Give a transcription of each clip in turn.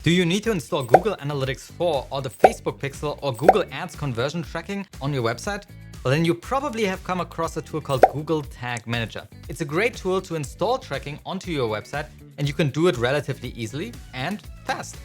Do you need to install Google Analytics 4 or the Facebook Pixel or Google Ads conversion tracking on your website? Well, then you probably have come across a tool called Google Tag Manager. It's a great tool to install tracking onto your website, and you can do it relatively easily and fast.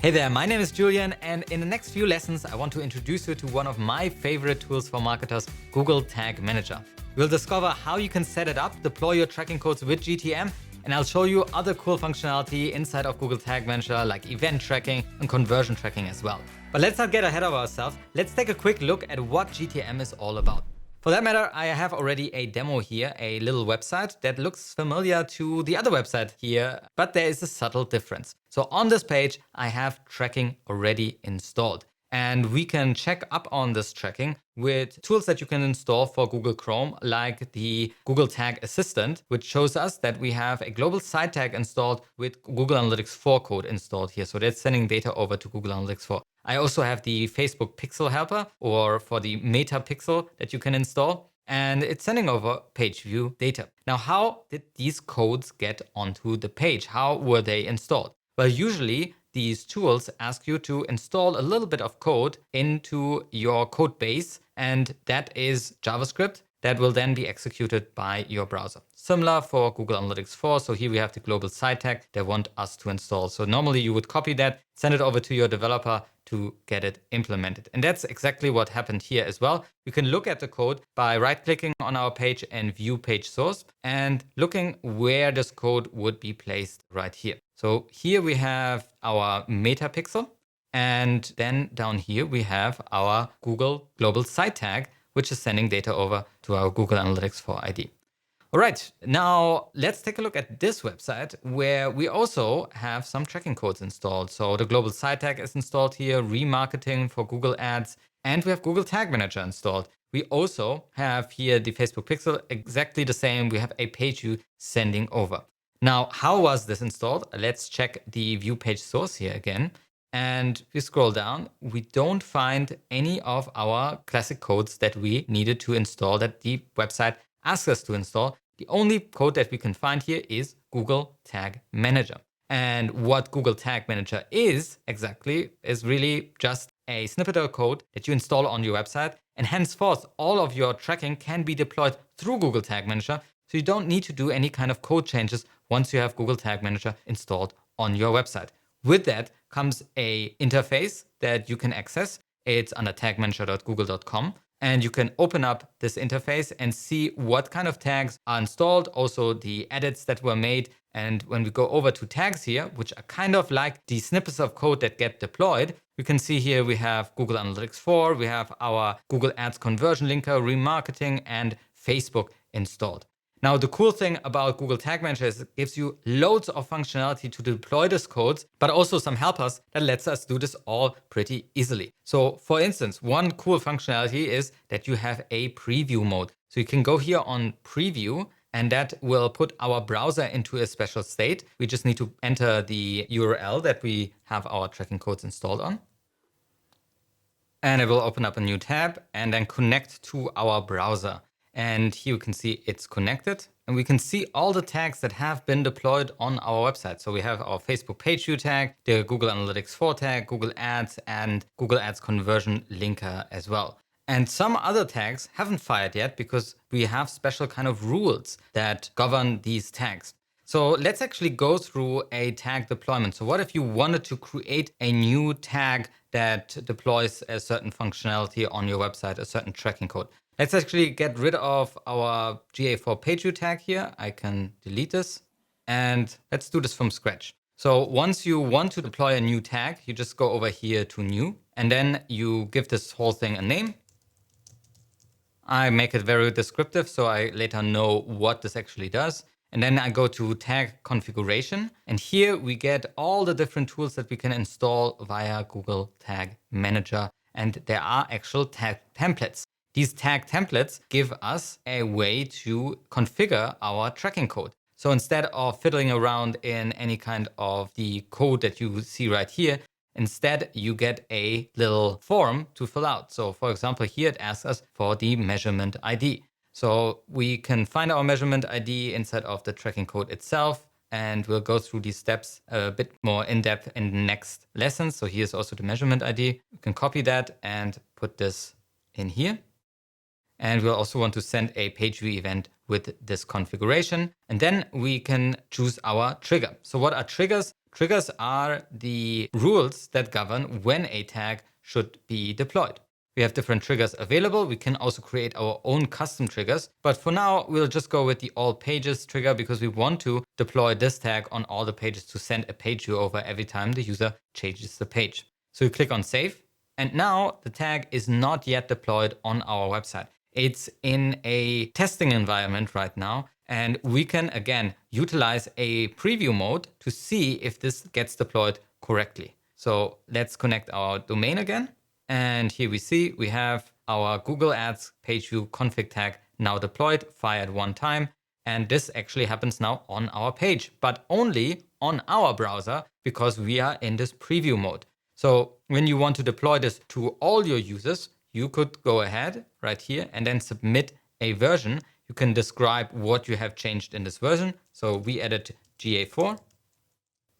Hey there, my name is Julian, and in the next few lessons, I want to introduce you to one of my favorite tools for marketers, Google Tag Manager. We'll discover how you can set it up, deploy your tracking codes with GTM, and I'll show you other cool functionality inside of Google Tag Manager like event tracking and conversion tracking as well. But let's not get ahead of ourselves. Let's take a quick look at what GTM is all about. For that matter, I have already a demo here, a little website that looks familiar to the other website here, but there is a subtle difference. So on this page, I have tracking already installed. And we can check up on this tracking with tools that you can install for Google Chrome, like the Google Tag Assistant, which shows us that we have a global site tag installed with Google Analytics 4 code installed here. So that's sending data over to Google Analytics 4. I also have the Facebook Pixel helper or for the Meta Pixel that you can install. And it's sending over page view data. Now, how did these codes get onto the page? How were they installed? Well, usually these tools ask you to install a little bit of code into your code base, and that is JavaScript that will then be executed by your browser. Similar for Google Analytics 4. So here we have the global site tag they want us to install. So normally you would copy that, send it over to your developer to get it implemented. And that's exactly what happened here as well. You can look at the code by right-clicking on our page and view page source and looking where this code would be placed right here. So here we have our Meta Pixel. And then down here we have our Google global site tag, which is sending data over to our Google Analytics 4 ID. All right, now let's take a look at this website where we also have some tracking codes installed. So the global site tag is installed here, remarketing for Google Ads, and we have Google Tag Manager installed. We also have here the Facebook Pixel, exactly the same. We have a page view sending over. Now, how was this installed? Let's check the view page source here again. And we scroll down, we don't find any of our classic codes that we needed to install that the website asks us to install. The only code that we can find here is Google Tag Manager. And what Google Tag Manager is exactly is really just a snippet of code that you install on your website. And henceforth, all of your tracking can be deployed through Google Tag Manager. So you don't need to do any kind of code changes once you have Google Tag Manager installed on your website. With that comes a interface that you can access. It's under tagmanager.google.com. And you can open up this interface and see what kind of tags are installed, also the edits that were made. And when we go over to tags here, which are kind of like the snippets of code that get deployed, you can see here we have Google Analytics 4, we have our Google Ads conversion linker, remarketing, and Facebook installed. Now, the cool thing about Google Tag Manager is it gives you loads of functionality to deploy these codes, but also some helpers that lets us do this all pretty easily. So for instance, one cool functionality is that you have a preview mode. So you can go here on preview, and that will put our browser into a special state. We just need to enter the URL that we have our tracking codes installed on. And it will open up a new tab and then connect to our browser. And here you can see it's connected, and we can see all the tags that have been deployed on our website. So we have our Facebook page view tag, the Google Analytics 4 tag, Google Ads, and Google Ads conversion linker as well. And some other tags haven't fired yet because we have special kind of rules that govern these tags. So let's actually go through a tag deployment. So what if you wanted to create a new tag that deploys a certain functionality on your website, a certain tracking code? Let's actually get rid of our GA4 page view tag here. I can delete this, and let's do this from scratch. So once you want to deploy a new tag, you just go over here to new, and then you give this whole thing a name. I make it very descriptive so I later know what this actually does. And then I go to tag configuration, and here we get all the different tools that we can install via Google Tag Manager. And there are actual tag templates. These tag templates give us a way to configure our tracking code. So instead of fiddling around in any kind of the code that you see right here, instead you get a little form to fill out. So for example, here it asks us for the measurement ID. So we can find our measurement ID inside of the tracking code itself. and we'll go through these steps a bit more in depth in the next lesson. So here's also the measurement ID. You can copy that and put this in here. And we'll also want to send a page view event with this configuration. And then we can choose our trigger. So what are triggers? Triggers are the rules that govern when a tag should be deployed. We have different triggers available. We can also create our own custom triggers. But for now, we'll just go with the all pages trigger because we want to deploy this tag on all the pages to send a page view over every time the user changes the page. So you click on save. And now the tag is not yet deployed on our website. It's in a testing environment right now. And we can, again, utilize a preview mode to see if this gets deployed correctly. So let's connect our domain again. And here we see we have our Google Ads page view config tag now deployed, fired one time. And this actually happens now on our page, but only on our browser because we are in this preview mode. So when you want to deploy this to all your users, you could go ahead right here and then submit a version. You can describe what you have changed in this version. So we added GA4,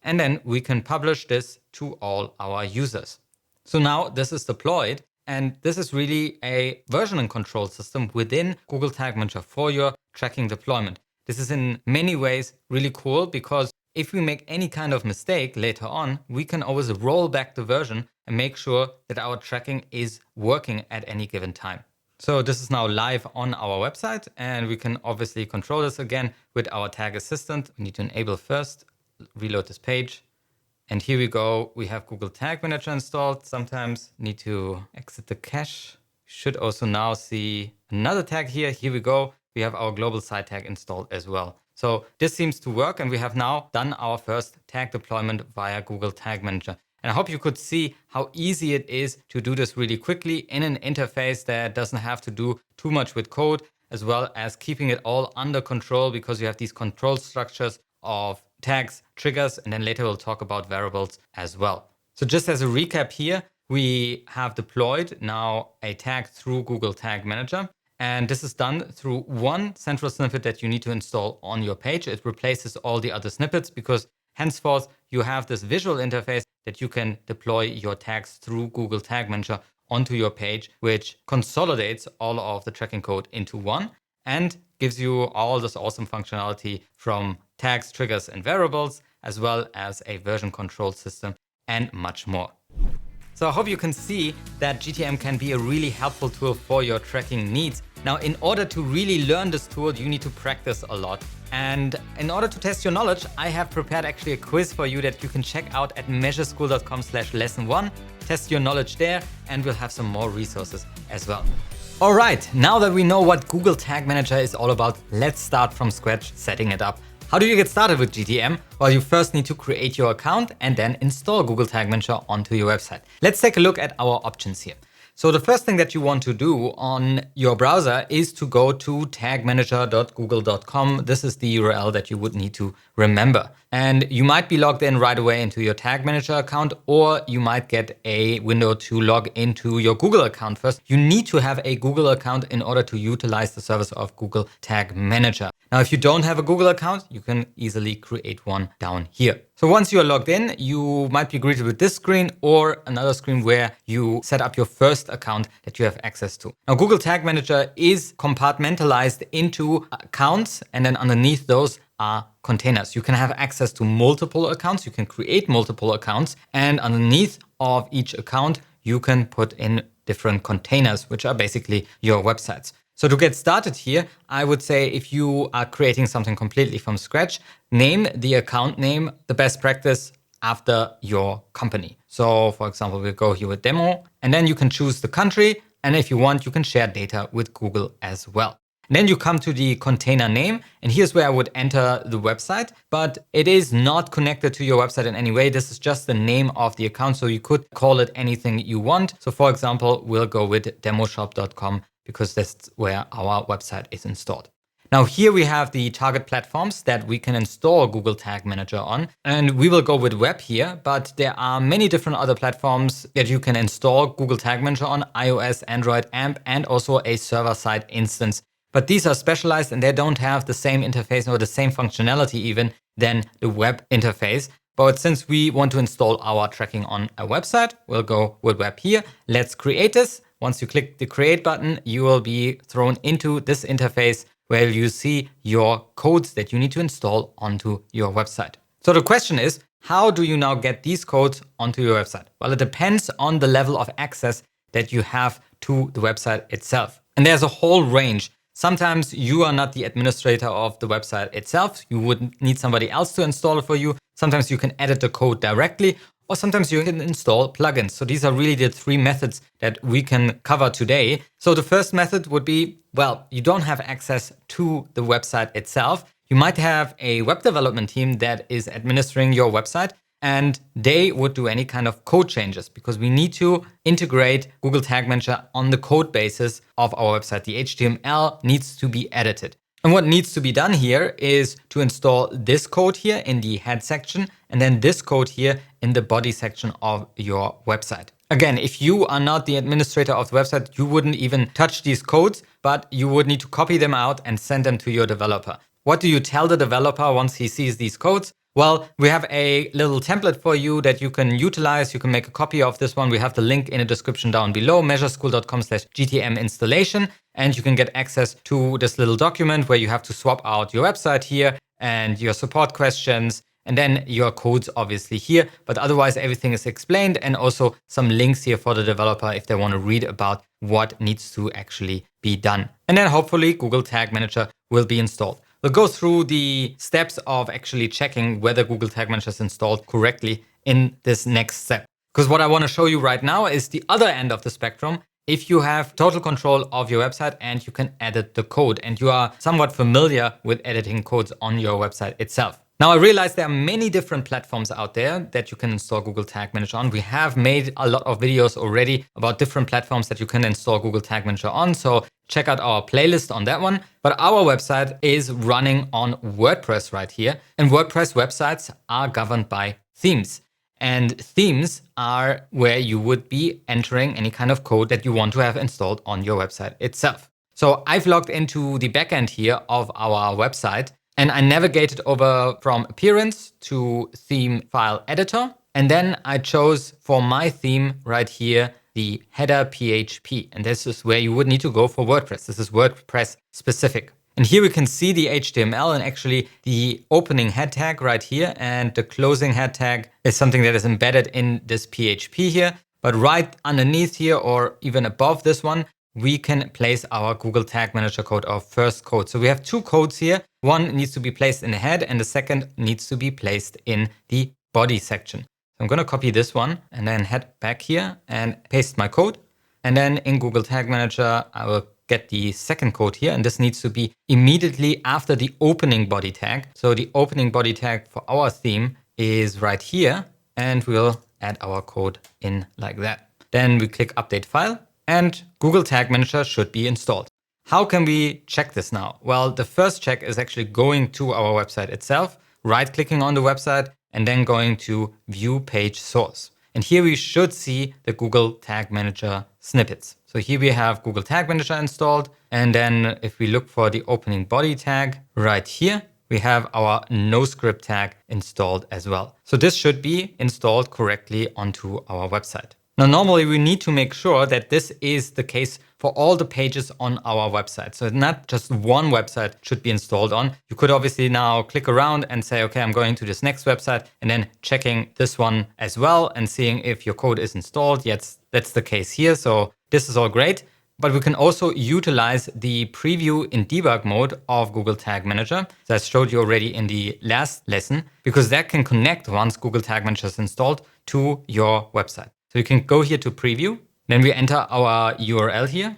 and then we can publish this to all our users. So now this is deployed, and this is really a version control system within Google Tag Manager for your tracking deployment. This is in many ways really cool because if we make any kind of mistake later on, we can always roll back the version and make sure that our tracking is working at any given time. So this is now live on our website, and we can obviously control this again with our tag assistant. We need to enable first, reload this page. And here we go. We have Google Tag Manager installed. Sometimes need to exit the cache. Should also now see another tag here. Here we go. We have our global site tag installed as well. So this seems to work, and we have now done our first tag deployment via Google Tag Manager. And I hope you could see how easy it is to do this really quickly in an interface that doesn't have to do too much with code, as well as keeping it all under control because you have these control structures of tags, triggers, and then later we'll talk about variables as well. So just as a recap here, we have deployed now a tag through Google Tag Manager. And this is done through one central snippet that you need to install on your page. It replaces all the other snippets because henceforth you have this visual interface that you can deploy your tags through Google Tag Manager onto your page, which consolidates all of the tracking code into one and gives you all this awesome functionality from tags, triggers, and variables, as well as a version control system and much more. So I hope you can see that GTM can be a really helpful tool for your tracking needs. Now, in order to really learn this tool, you need to practice a lot. And in order to test your knowledge, I have prepared actually a quiz for you that you can check out at measureschool.com/lesson1. Test your knowledge there, and we'll have some more resources as well. All right, now that we know what Google Tag Manager is all about, let's start from scratch setting it up. How do you get started with GTM? Well, you first need to create your account and then install Google Tag Manager onto your website. Let's take a look at our options here. So the first thing that you want to do on your browser is to go to tagmanager.google.com. This is the URL that you would need to remember. And you might be logged in right away into your Tag Manager account, or you might get a window to log into your Google account first. You need to have a Google account in order to utilize the service of Google Tag Manager. Now, if you don't have a Google account, you can easily create one down here. So once you're logged in, you might be greeted with this screen or another screen where you set up your first account that you have access to. Now, Google Tag Manager is compartmentalized into accounts, and then underneath those are containers. You can have access to multiple accounts. You can create multiple accounts, and underneath of each account, you can put in different containers, which are basically your websites. So to get started here, I would say if you are creating something completely from scratch, name the account name, the best practice after your company. So for example, we'll go here with demo, and then you can choose the country. And if you want, you can share data with Google as well. And then you come to the container name, and here's where I would enter the website, but it is not connected to your website in any way. This is just the name of the account, so you could call it anything you want. So for example, we'll go with demoshop.com because that's where our website is installed. Now here we have the target platforms that we can install Google Tag Manager on, and we will go with web here, but there are many different other platforms that you can install Google Tag Manager on: iOS, Android, AMP, and also a server-side instance. But these are specialized and they don't have the same interface or the same functionality even than the web interface. But since we want to install our tracking on a website, we'll go with web here. Let's create this. Once you click the create button, you will be thrown into this interface where you see your codes that you need to install onto your website. So the question is, how do you now get these codes onto your website? Well, it depends on the level of access that you have to the website itself. And there's a whole range. Sometimes you are not the administrator of the website itself. You would need somebody else to install it for you. Sometimes you can edit the code directly, or sometimes you can install plugins. So these are really the three methods that we can cover today. So the first method would be, well, you don't have access to the website itself. You might have a web development team that is administering your website, and they would do any kind of code changes because we need to integrate Google Tag Manager on the code basis of our website. The HTML needs to be edited. And what needs to be done here is to install this code here in the head section and then this code here in the body section of your website. Again, if you are not the administrator of the website, you wouldn't even touch these codes, but you would need to copy them out and send them to your developer. What do you tell the developer once he sees these codes? Well, we have a little template for you that you can utilize. You can make a copy of this one. We have the link in the description down below, measureschool.com/GTM installation. And you can get access to this little document where you have to swap out your website here and your support questions and then your codes obviously here. But otherwise, everything is explained and also some links here for the developer if they want to read about what needs to actually be done. And then hopefully Google Tag Manager will be installed. We'll go through the steps of actually checking whether Google Tag Manager is installed correctly in this next step. Because what I want to show you right now is the other end of the spectrum. If you have total control of your website and you can edit the code and you are somewhat familiar with editing codes on your website itself. Now, I realize there are many different platforms out there that you can install Google Tag Manager on. We have made a lot of videos already about different platforms that you can install Google Tag Manager on. So check out our playlist on that one. But our website is running on WordPress right here. And WordPress websites are governed by themes. And themes are where you would be entering any kind of code that you want to have installed on your website itself. So I've logged into the backend here of our website. And I navigated over from appearance to theme file editor. And then I chose for my theme right here, the header PHP. And this is where you would need to go for WordPress. This is WordPress specific. And here we can see the HTML and actually the opening head tag right here. And the closing head tag is something that is embedded in this PHP here. But right underneath here or even above this one, we can place our Google Tag Manager code, our first code. So we have two codes here. One needs to be placed in the head and the second needs to be placed in the body section. So I'm going to copy this one and then head back here and paste my code. And then in Google Tag Manager, I will get the second code here. And this needs to be immediately after the opening body tag. So the opening body tag for our theme is right here. And we'll add our code in like that. Then we click Update File. And Google Tag Manager should be installed. How can we check this now? Well, the first check is actually going to our website itself, right-clicking on the website, and then going to View Page Source. And here we should see the Google Tag Manager snippets. So here we have Google Tag Manager installed. And then if we look for the opening body tag right here, we have our NoScript tag installed as well. So this should be installed correctly onto our website. Now, normally we need to make sure that this is the case for all the pages on our website. So not just one website should be installed on. You could obviously now click around and say, okay, I'm going to this next website and then checking this one as well and seeing if your code is installed. Yes, that's the case here. So this is all great. But we can also utilize the preview in debug mode of Google Tag Manager that I showed you already in the last lesson, because that can connect once Google Tag Manager is installed to your website. So you can go here to preview, then we enter our URL here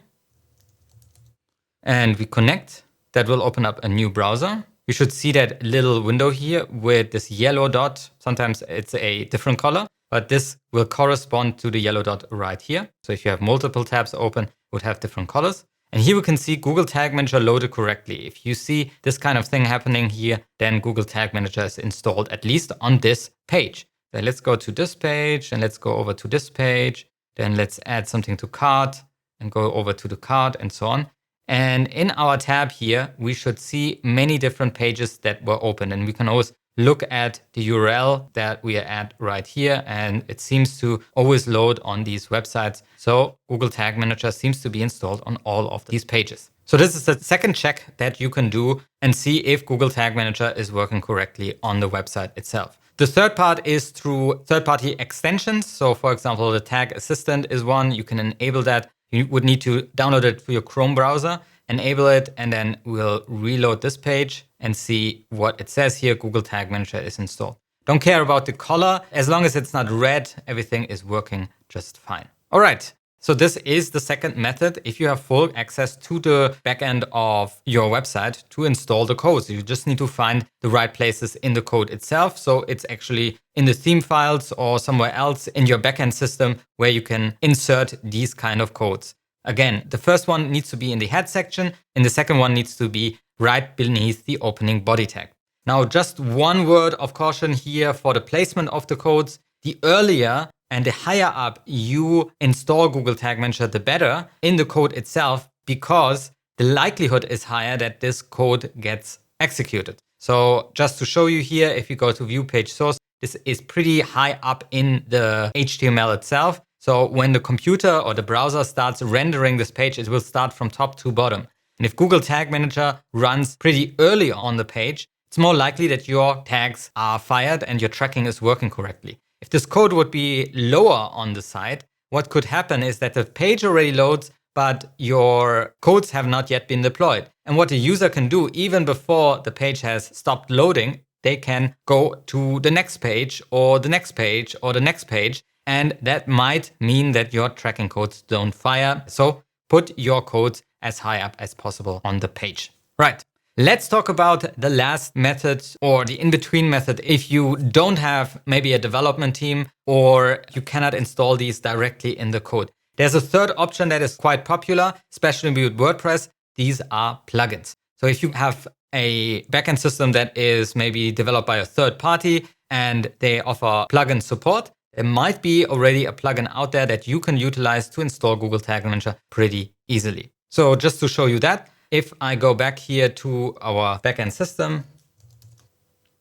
and we connect. That will open up a new browser. You should see that little window here with this yellow dot. Sometimes it's a different color, but this will correspond to the yellow dot right here. So if you have multiple tabs open, it would have different colors. And here we can see Google Tag Manager loaded correctly. If you see this kind of thing happening here, then Google Tag Manager is installed, at least on this page. So let's go to this page and let's go over to this page. Then let's add something to cart and go over to the cart and so on. And in our tab here, we should see many different pages that were open. And we can always look at the URL that we are at right here, and it seems to always load on these websites. So Google Tag Manager seems to be installed on all of these pages. So this is the second check that you can do and see if Google Tag Manager is working correctly on the website itself. The third part is through third-party extensions. So for example, the Tag Assistant is one. You can enable that. You would need to download it for your Chrome browser, enable it, and then we'll reload this page and see what it says here. Google Tag Manager is installed. Don't care about the color. As long as it's not red, everything is working just fine. All right. So this is the second method. If you have full access to the backend of your website to install the code, you just need to find the right places in the code itself. So it's actually in the theme files or somewhere else in your backend system where you can insert these kind of codes. Again, the first one needs to be in the head section, and the second one needs to be right beneath the opening body tag. Now, just one word of caution here for the placement of the codes. The earlier and the higher up you install Google Tag Manager, the better in the code itself, because the likelihood is higher that this code gets executed. So just to show you here, if you go to view page source, this is pretty high up in the HTML itself. So when the computer or the browser starts rendering this page, it will start from top to bottom. And if Google Tag Manager runs pretty early on the page, it's more likely that your tags are fired and your tracking is working correctly. If this code would be lower on the site, what could happen is that the page already loads, but your codes have not yet been deployed. And what the user can do, even before the page has stopped loading, they can go to the next page or the next page or the next page. And that might mean that your tracking codes don't fire. So put your codes as high up as possible on the page. Right. Let's talk about the last method, or the in-between method, if you don't have maybe a development team or you cannot install these directly in the code. There's a third option that is quite popular, especially with WordPress. These are plugins. So if you have a backend system that is maybe developed by a third party and they offer plugin support, there might be already a plugin out there that you can utilize to install Google Tag Manager pretty easily. So just to show you that, if I go back here to our backend system,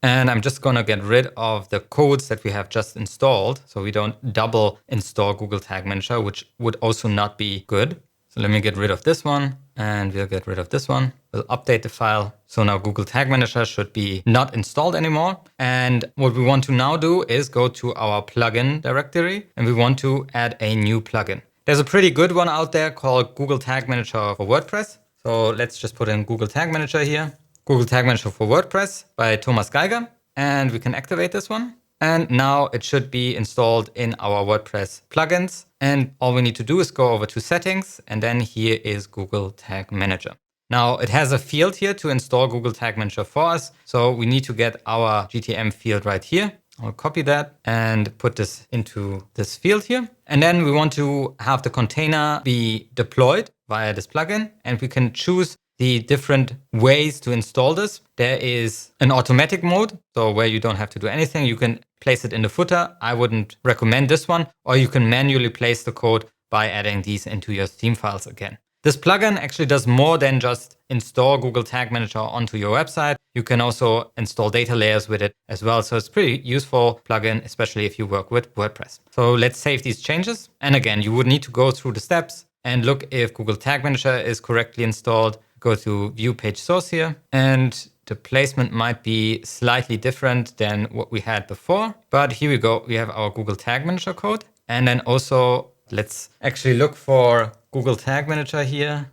and I'm just going to get rid of the codes that we have just installed, so we don't double install Google Tag Manager, which would also not be good. So let me get rid of this one, and we'll get rid of this one. We'll update the file. So now Google Tag Manager should be not installed anymore. And what we want to now do is go to our plugin directory, and we want to add a new plugin. There's a pretty good one out there called Google Tag Manager for WordPress. So let's just put in Google Tag Manager here. Google Tag Manager for WordPress by Thomas Geiger. And we can activate this one. And now it should be installed in our WordPress plugins. And all we need to do is go over to settings. And then here is Google Tag Manager. Now it has a field here to install Google Tag Manager for us. So we need to get our GTM field right here. I'll copy that and put this into this field here. And then we want to have the container be deployed via this plugin. And we can choose the different ways to install this. There is an automatic mode, so where you don't have to do anything. You can place it in the footer. I wouldn't recommend this one. Or you can manually place the code by adding these into your theme files again. This plugin actually does more than just install Google Tag Manager onto your website. You can also install data layers with it as well. So it's a pretty useful plugin, especially if you work with WordPress. So let's save these changes. And again, you would need to go through the steps and look if Google Tag Manager is correctly installed. Go to view page source here. And the placement might be slightly different than what we had before. But here we go. We have our Google Tag Manager code. And then also let's actually look for Google Tag Manager here,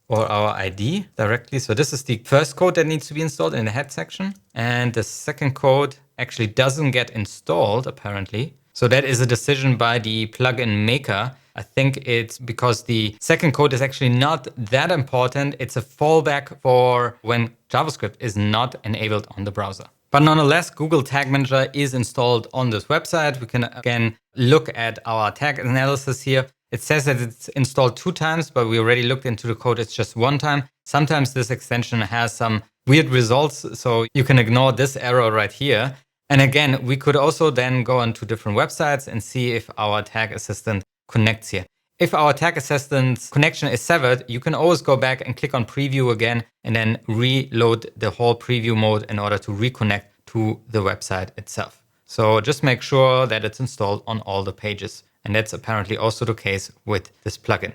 or our ID directly. So this is the first code that needs to be installed in the head section. And the second code actually doesn't get installed apparently. So that is a decision by the plugin maker. I think it's because the second code is actually not that important. It's a fallback for when JavaScript is not enabled on the browser. But nonetheless, Google Tag Manager is installed on this website. We can again look at our tag analysis here. It says that it's installed 2 times, but we already looked into the code. It's just 1 time. Sometimes this extension has some weird results, so you can ignore this error right here. And again, we could also then go onto different websites and see if our tag assistant connects here. If our tag assistant's connection is severed, you can always go back and click on preview again and then reload the whole preview mode in order to reconnect to the website itself. So just make sure that it's installed on all the pages. And that's apparently also the case with this plugin.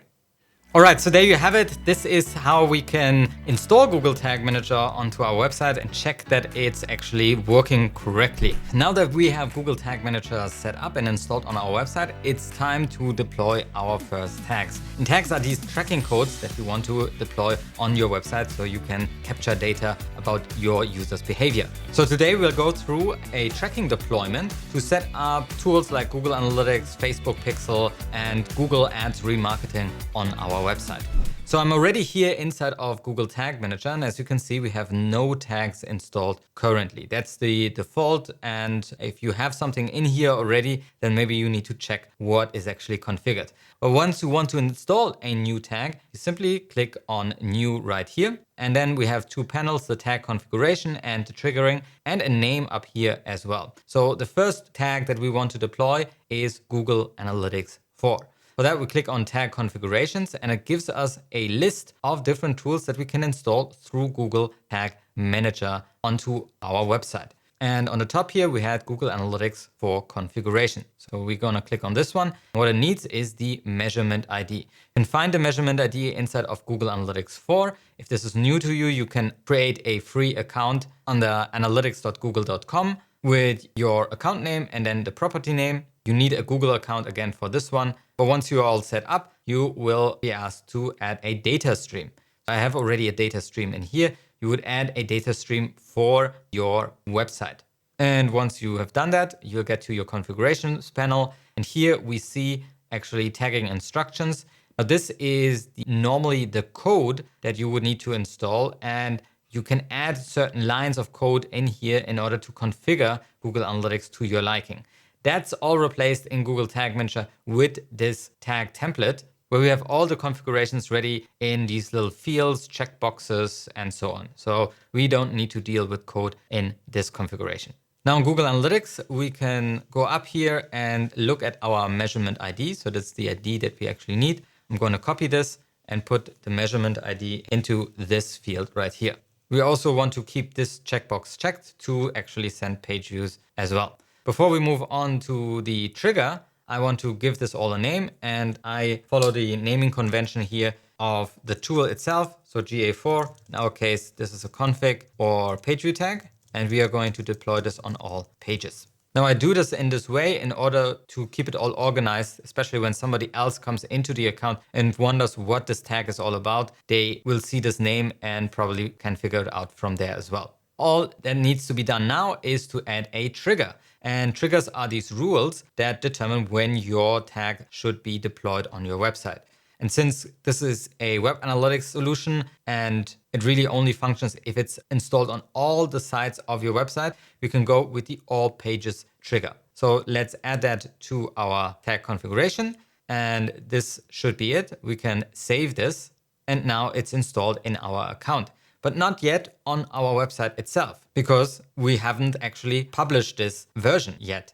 All right, so there you have it. This is how we can install Google Tag Manager onto our website and check that it's actually working correctly. Now that we have Google Tag Manager set up and installed on our website, it's time to deploy our first tags. And tags are these tracking codes that you want to deploy on your website so you can capture data about your users' behavior. So today we'll go through a tracking deployment to set up tools like Google Analytics, Facebook Pixel, and Google Ads remarketing on our website. So I'm already here inside of Google Tag Manager, and as you can see, we have no tags installed currently. That's the default, and if you have something in here already, then maybe you need to check what is actually configured. But once you want to install a new tag, you simply click on New right here, and then we have two panels, the tag configuration and the triggering, and a name up here as well. So the first tag that we want to deploy is Google Analytics 4. For that, we click on Tag Configurations, and it gives us a list of different tools that we can install through Google Tag Manager onto our website. And on the top here, we had Google Analytics for configuration. So we're going to click on this one. What it needs is the measurement ID. You can find the measurement ID inside of Google Analytics 4. If this is new to you, you can create a free account under analytics.google.com with your account name and then the property name. You need a Google account again for this one. But once you're all set up, you will be asked to add a data stream. I have already a data stream in here. You would add a data stream for your website. And once you have done that, you'll get to your configurations panel. And here we see actually tagging instructions. Now this is normally the code that you would need to install, and you can add certain lines of code in here in order to configure Google Analytics to your liking. That's all replaced in Google Tag Manager with this tag template, where we have all the configurations ready in these little fields, checkboxes, and so on. So we don't need to deal with code in this configuration. Now in Google Analytics, we can go up here and look at our measurement ID. So that's the ID that we actually need. I'm going to copy this and put the measurement ID into this field right here. We also want to keep this checkbox checked to actually send page views as well. Before we move on to the trigger, I want to give this all a name, and I follow the naming convention here of the tool itself. So GA4, in our case, this is a config or page view tag, and we are going to deploy this on all pages. Now I do this in this way in order to keep it all organized, especially when somebody else comes into the account and wonders what this tag is all about. They will see this name and probably can figure it out from there as well. All that needs to be done now is to add a trigger. And triggers are these rules that determine when your tag should be deployed on your website. And since this is a web analytics solution and it really only functions if it's installed on all the sites of your website, we can go with the all pages trigger. So let's add that to our tag configuration. And this should be it. We can save this. And now it's installed in our account, but not yet on our website itself, because we haven't actually published this version yet.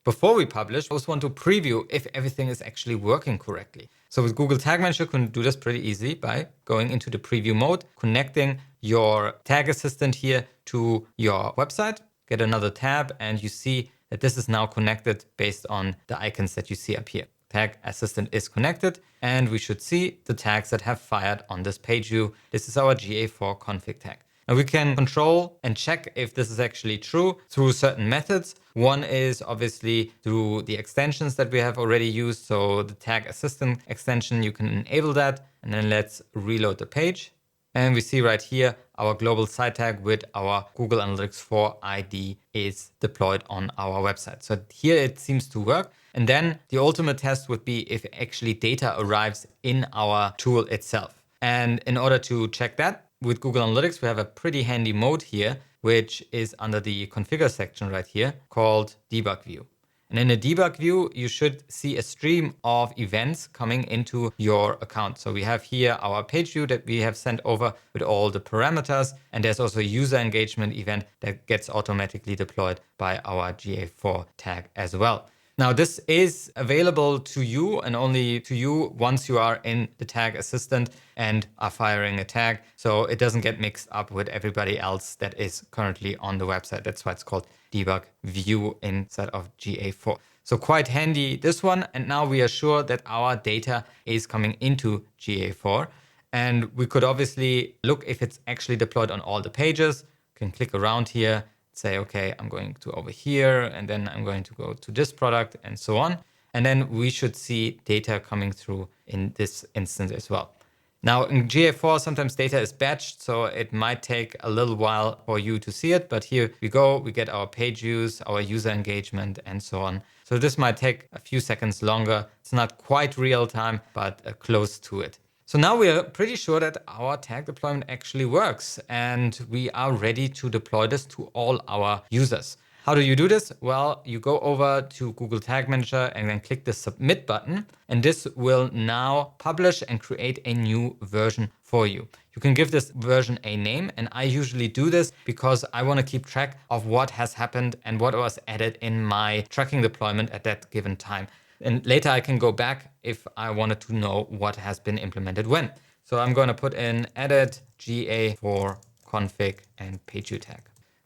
Before we publish, I also want to preview if everything is actually working correctly. So with Google Tag Manager, you can do this pretty easy by going into the preview mode, connecting your tag assistant here to your website, get another tab, and you see that this is now connected based on the icons that you see up here. Tag assistant is connected, and we should see the tags that have fired on this page view. This is our GA4 config tag. Now we can control and check if this is actually true through certain methods. One is obviously through the extensions that we have already used. So the tag assistant extension, you can enable that, and then let's reload the page. And we see right here, our global site tag with our Google Analytics 4 ID is deployed on our website. So here it seems to work. And then the ultimate test would be if actually data arrives in our tool itself. And in order to check that, with Google Analytics, we have a pretty handy mode here, which is under the configure section right here called debug view. And in the debug view, you should see a stream of events coming into your account. So we have here our page view that we have sent over with all the parameters. And there's also a user engagement event that gets automatically deployed by our GA4 tag as well. Now, this is available to you and only to you once you are in the tag assistant and are firing a tag. So it doesn't get mixed up with everybody else that is currently on the website. That's why it's called debug view inside of GA4. So quite handy, this one. And now we are sure that our data is coming into GA4. And we could obviously look if it's actually deployed on all the pages. You can click around here, say, okay, I'm going to over here, and then I'm going to go to this product and so on. And then we should see data coming through in this instance as well. Now in GA4, sometimes data is batched, so it might take a little while for you to see it. But here we go, we get our page views, our user engagement, and so on. So this might take a few seconds longer. It's not quite real time, but close to it. So now we are pretty sure that our tag deployment actually works and we are ready to deploy this to all our users. How do you do this? Well, you go over to Google Tag Manager and then click the submit button, and this will now publish and create a new version for you. You can give this version a name, and I usually do this because I want to keep track of what has happened and what was added in my tracking deployment at that given time. And later I can go back if I wanted to know what has been implemented when. So I'm going to put in edit GA4 config and page view tag.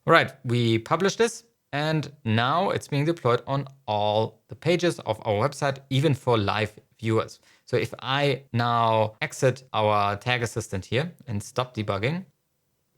All right, we publish this and now it's being deployed on all the pages of our website, even for live viewers. So if I now exit our tag assistant here and stop debugging,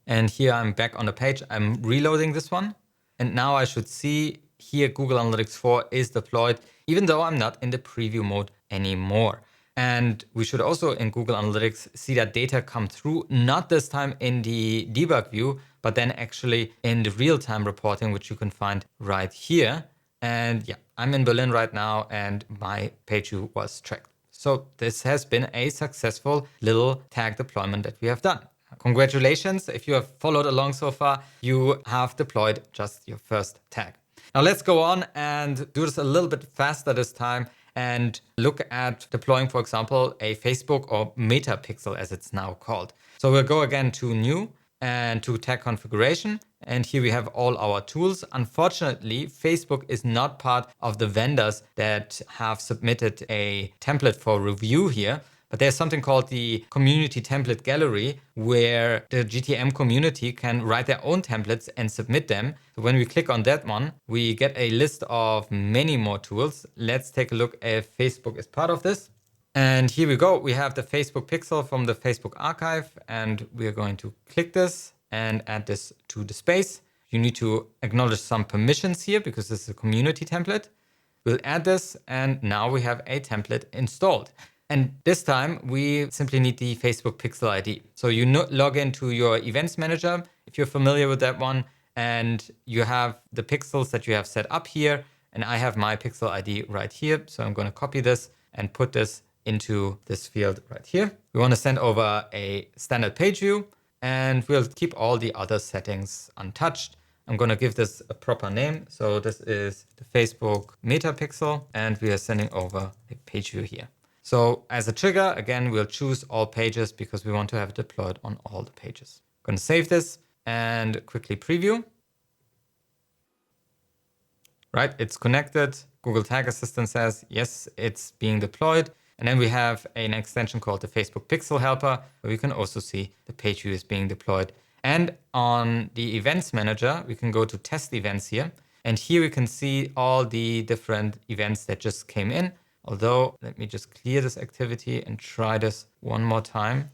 and here I'm back on the page, I'm reloading this one. And now I should see here Google Analytics 4 is deployed, even though I'm not in the preview mode anymore. And we should also in Google Analytics see that data come through, not this time in the debug view, but then actually in the real-time reporting, which you can find right here. And yeah, I'm in Berlin right now and my page view was tracked. So this has been a successful little tag deployment that we have done. Congratulations. If you have followed along so far, you have deployed just your first tag. Now let's go on and do this a little bit faster this time and look at deploying, for example, a Facebook or Meta pixel as it's now called. So we'll go again to new and to tag configuration. And here we have all our tools. Unfortunately, Facebook is not part of the vendors that have submitted a template for review here. But there's something called the Community Template Gallery where the GTM community can write their own templates and submit them. So when we click on that one, we get a list of many more tools. Let's take a look if Facebook is part of this. And here we go. We have the Facebook pixel from the Facebook archive, and we're going to click this and add this to the space. You need to acknowledge some permissions here because this is a community template. We'll add this, and now we have a template installed. And this time we simply need the Facebook pixel ID. So you log into your events manager, if you're familiar with that one, and you have the pixels that you have set up here. And I have my pixel ID right here. So I'm going to copy this and put this into this field right here. We want to send over a standard page view, and we'll keep all the other settings untouched. I'm going to give this a proper name. So this is the Facebook Meta pixel, and we are sending over a page view here. So as a trigger, again, we'll choose all pages because we want to have it deployed on all the pages. I'm going to save this and quickly preview. Right, it's connected. Google Tag Assistant says, yes, it's being deployed. And then we have an extension called the Facebook Pixel Helper, where we can also see the page view is being deployed. And on the Events Manager, we can go to Test Events here. And here we can see all the different events that just came in. Although, let me just clear this activity and try this one more time.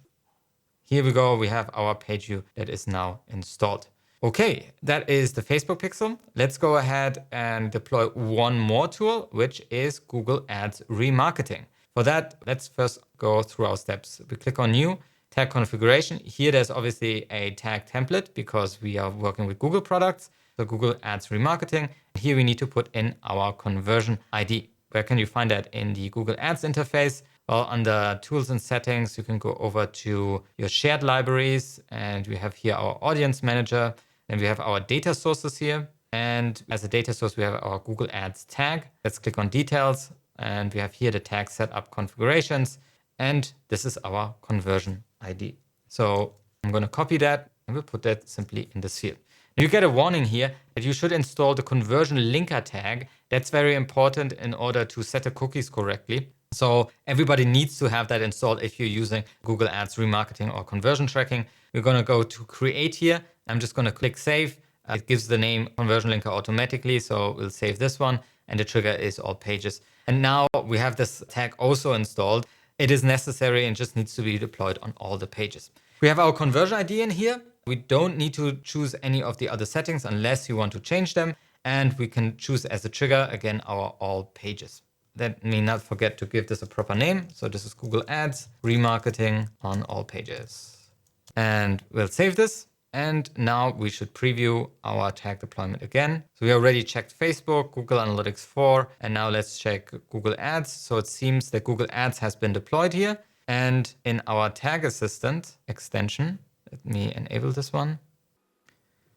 Here we go. We have our page view that is now installed. Okay, that is the Facebook pixel. Let's go ahead and deploy one more tool, which is Google Ads Remarketing. For that, let's first go through our steps. We click on New, Tag Configuration. Here, there's obviously a tag template because we are working with Google products. So Google Ads Remarketing. Here we need to put in our conversion ID. Where can you find that in the Google Ads interface? Well, under Tools and Settings, you can go over to your shared libraries, and we have here our Audience Manager, and we have our data sources here. And as a data source, we have our Google Ads tag. Let's click on Details, and we have here the tag setup configurations, and this is our conversion ID. So I'm going to copy that, and we'll put that simply in this field. You get a warning here that you should install the conversion linker tag. That's very important in order to set the cookies correctly. So everybody needs to have that installed if you're using Google Ads remarketing or conversion tracking. We're going to go to create here. I'm just going to click save. It gives the name conversion linker automatically. So we'll save this one and the trigger is all pages. And now we have this tag also installed. It is necessary and just needs to be deployed on all the pages. We have our conversion ID in here. We don't need to choose any of the other settings unless you want to change them. And we can choose as a trigger, again, our all pages. Let me not forget to give this a proper name. So this is Google Ads remarketing on all pages. And we'll save this. And now we should preview our tag deployment again. So we already checked Facebook, Google Analytics 4, and now let's check Google Ads. So it seems that Google Ads has been deployed here. And in our Tag Assistant extension, let me enable this one.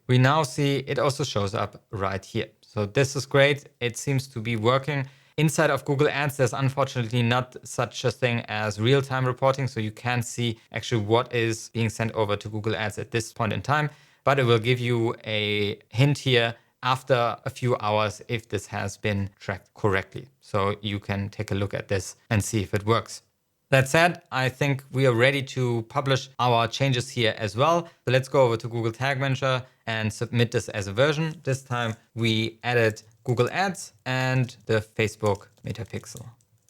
We now see it also shows up right here. So this is great. It seems to be working. Inside of Google Ads, there's unfortunately not such a thing as real-time reporting. So you can't see actually what is being sent over to Google Ads at this point in time, but it will give you a hint here after a few hours if this has been tracked correctly. So you can take a look at this and see if it works. That said, I think we are ready to publish our changes here as well. So let's go over to Google Tag Manager and submit this as a version. This time we added Google Ads and the Facebook Metapixel.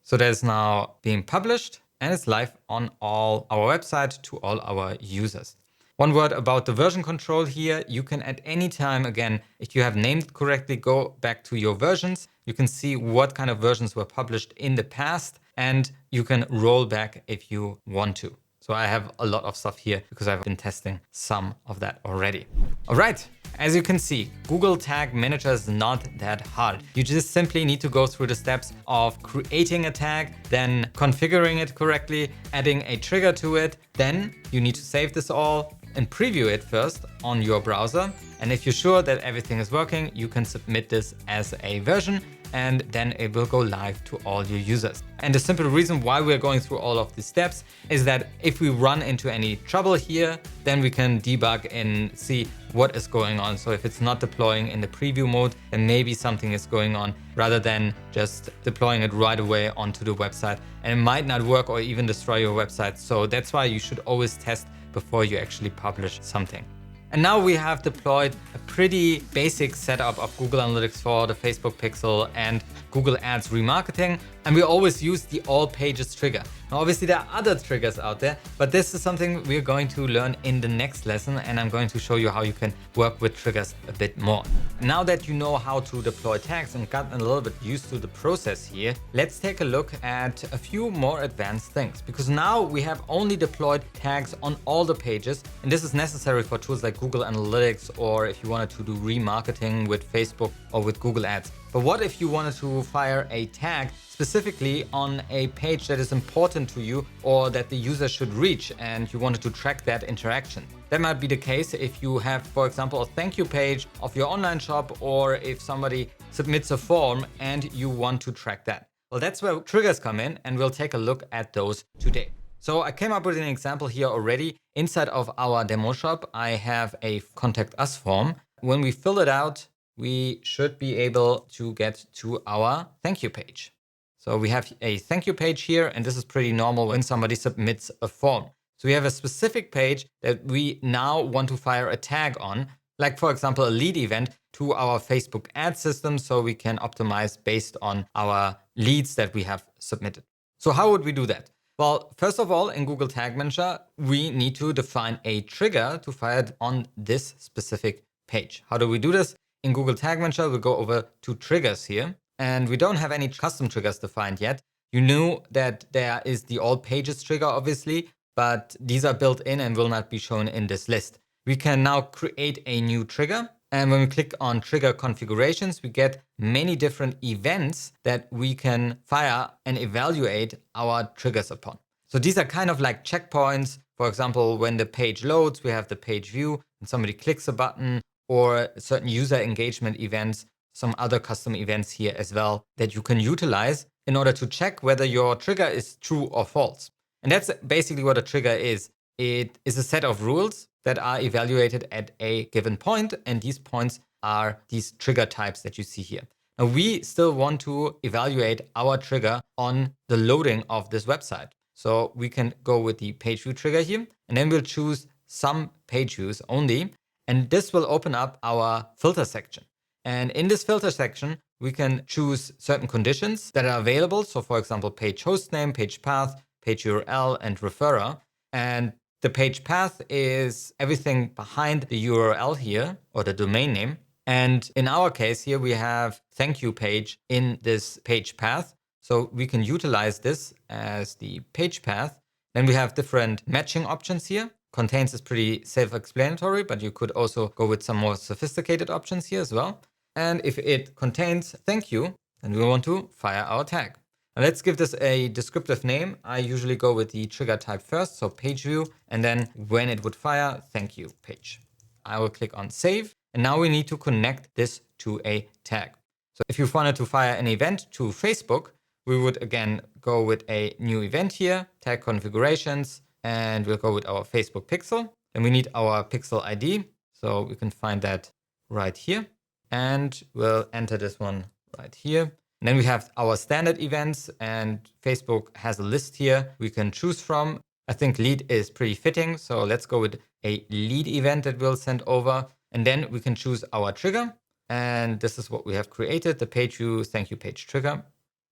So that is now being published and it's live on all our website to all our users. One word about the version control here. You can at any time, again, if you have named it correctly, go back to your versions. You can see what kind of versions were published in the past and you can roll back if you want to. So I have a lot of stuff here because I've been testing some of that already. All right. As you can see, Google Tag Manager is not that hard. You just simply need to go through the steps of creating a tag, then configuring it correctly, adding a trigger to it. Then you need to save this all and preview it first on your browser. And if you're sure that everything is working, you can submit this as a version and then it will go live to all your users. And the simple reason why we're going through all of these steps is that if we run into any trouble here, then we can debug and see what is going on. So if it's not deploying in the preview mode, then maybe something is going on rather than just deploying it right away onto the website. And it might not work or even destroy your website. So that's why you should always test before you actually publish something. And now we have deployed a pretty basic setup of Google Analytics 4, the Facebook Pixel, and Google Ads remarketing. And we always use the all pages trigger. Now, obviously there are other triggers out there, but this is something we're going to learn in the next lesson. And I'm going to show you how you can work with triggers a bit more. Now that you know how to deploy tags and gotten a little bit used to the process here, let's take a look at a few more advanced things, because now we have only deployed tags on all the pages. And this is necessary for tools like Google Analytics, or if you wanted to do remarketing with Facebook or with Google Ads. But what if you wanted to fire a tag specifically on a page that is important to you or that the user should reach and you wanted to track that interaction? That might be the case if you have, for example, a thank you page of your online shop, or if somebody submits a form and you want to track that. Well, that's where triggers come in, and we'll take a look at those today. So I came up with an example here already. Inside of our demo shop, I have a contact us form. When we fill it out, we should be able to get to our thank you page. So we have a thank you page here, and this is pretty normal when somebody submits a form. So we have a specific page that we now want to fire a tag on, like for example, a lead event to our Facebook ad system, so we can optimize based on our leads that we have submitted. So how would we do that? Well, first of all, in Google Tag Manager, we need to define a trigger to fire it on this specific page. How do we do this? In Google Tag Manager, we'll go over to triggers here, and we don't have any custom triggers defined yet. You knew that there is the all pages trigger, obviously, but these are built in and will not be shown in this list. We can now create a new trigger. And when we click on trigger configurations, we get many different events that we can fire and evaluate our triggers upon. So these are kind of like checkpoints. For example, when the page loads, we have the page view and somebody clicks a button, or certain user engagement events, some other custom events here as well that you can utilize in order to check whether your trigger is true or false. And that's basically what a trigger is. it is a set of rules that are evaluated at a given point, and these points are these trigger types that you see here. Now, we still want to evaluate our trigger on the loading of this website. So we can go with the page view trigger here, and then we'll choose some page views only. And this will open up our filter section. And in this filter section, we can choose certain conditions that are available. So for example, page host name, page path, page URL, and referrer. And the page path is everything behind the URL here, or the domain name. And in our case here, we have thank you page in this page path. So we can utilize this as the page path. Then we have different matching options here. Contains is pretty self-explanatory, but you could also go with some more sophisticated options here as well. And if it contains thank you, then we want to fire our tag. Now let's give this a descriptive name. I usually go with the trigger type first, so page view, and then when it would fire, thank you page. I will click on save. And now we need to connect this to a tag. So if you wanted to fire an event to Facebook, we would again go with a new event here, tag configurations, and we'll go with our Facebook pixel. Then we need our pixel ID. So we can find that right here. And we'll enter this one right here. And then we have our standard events, and Facebook has a list here we can choose from. I think lead is pretty fitting. So let's go with a lead event that we'll send over. And then we can choose our trigger. And this is what we have created, the page view thank you page trigger.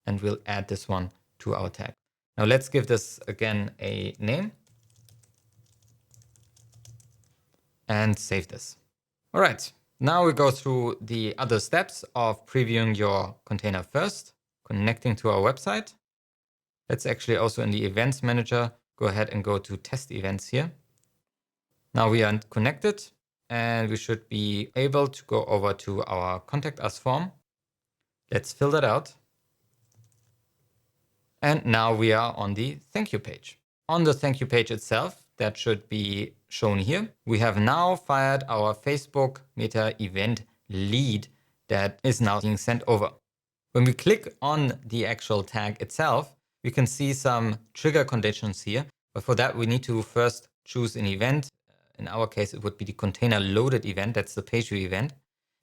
And we'll add this one to our tag. Now let's give this again a name. And save this. All right. Now we go through the other steps of previewing your container first, connecting to our website. Let's actually also in the events manager, go ahead and go to test events here. Now we are connected and we should be able to go over to our contact us form. Let's fill that out. And now we are on the thank you page. On the thank you page itself, that should be shown here. We have now fired our Facebook Meta event lead that is now being sent over. When we click on the actual tag itself, we can see some trigger conditions here. But for that, we need to first choose an event. In our case, it would be the container loaded event. That's the page view event.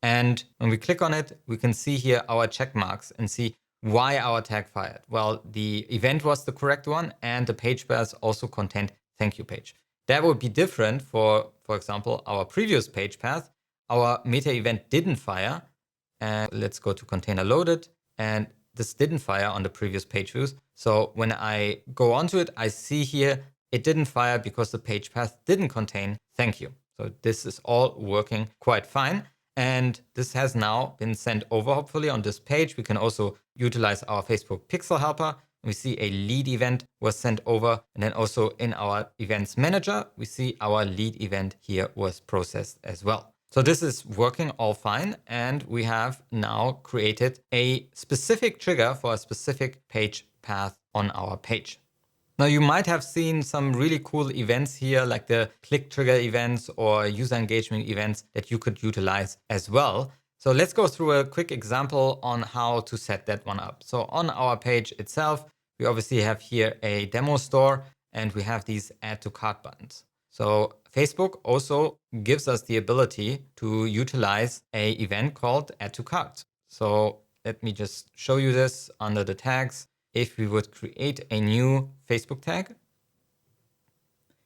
And when we click on it, we can see here our check marks and see why our tag fired. Well, the event was the correct one and the page path also contained thank you page. That would be different for example, our previous page path. Our meta event didn't fire. And let's go to container loaded. And this didn't fire on the previous page views. So when I go onto it, I see here it didn't fire because the page path didn't contain thank you. So this is all working quite fine. And this has now been sent over, hopefully, on this page. We can also utilize our Facebook pixel helper. We see a lead event was sent over. And then also in our events manager, we see our lead event here was processed as well. So this is working all fine. And we have now created a specific trigger for a specific page path on our page. Now you might have seen some really cool events here, like the click trigger events or user engagement events that you could utilize as well. So let's go through a quick example on how to set that one up. So on our page itself, we obviously have here a demo store and we have these add to cart buttons. So Facebook also gives us the ability to utilize an event called add to cart. So let me just show you this under the tags. If we would create a new Facebook tag,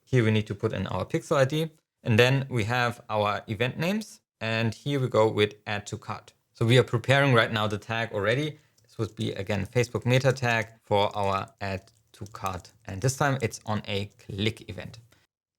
here we need to put in our pixel ID, and then we have our event names, and here we go with add to cart. So we are preparing right now the tag already. This would be again Facebook meta tag for our add to cart, and this time it's on a click event.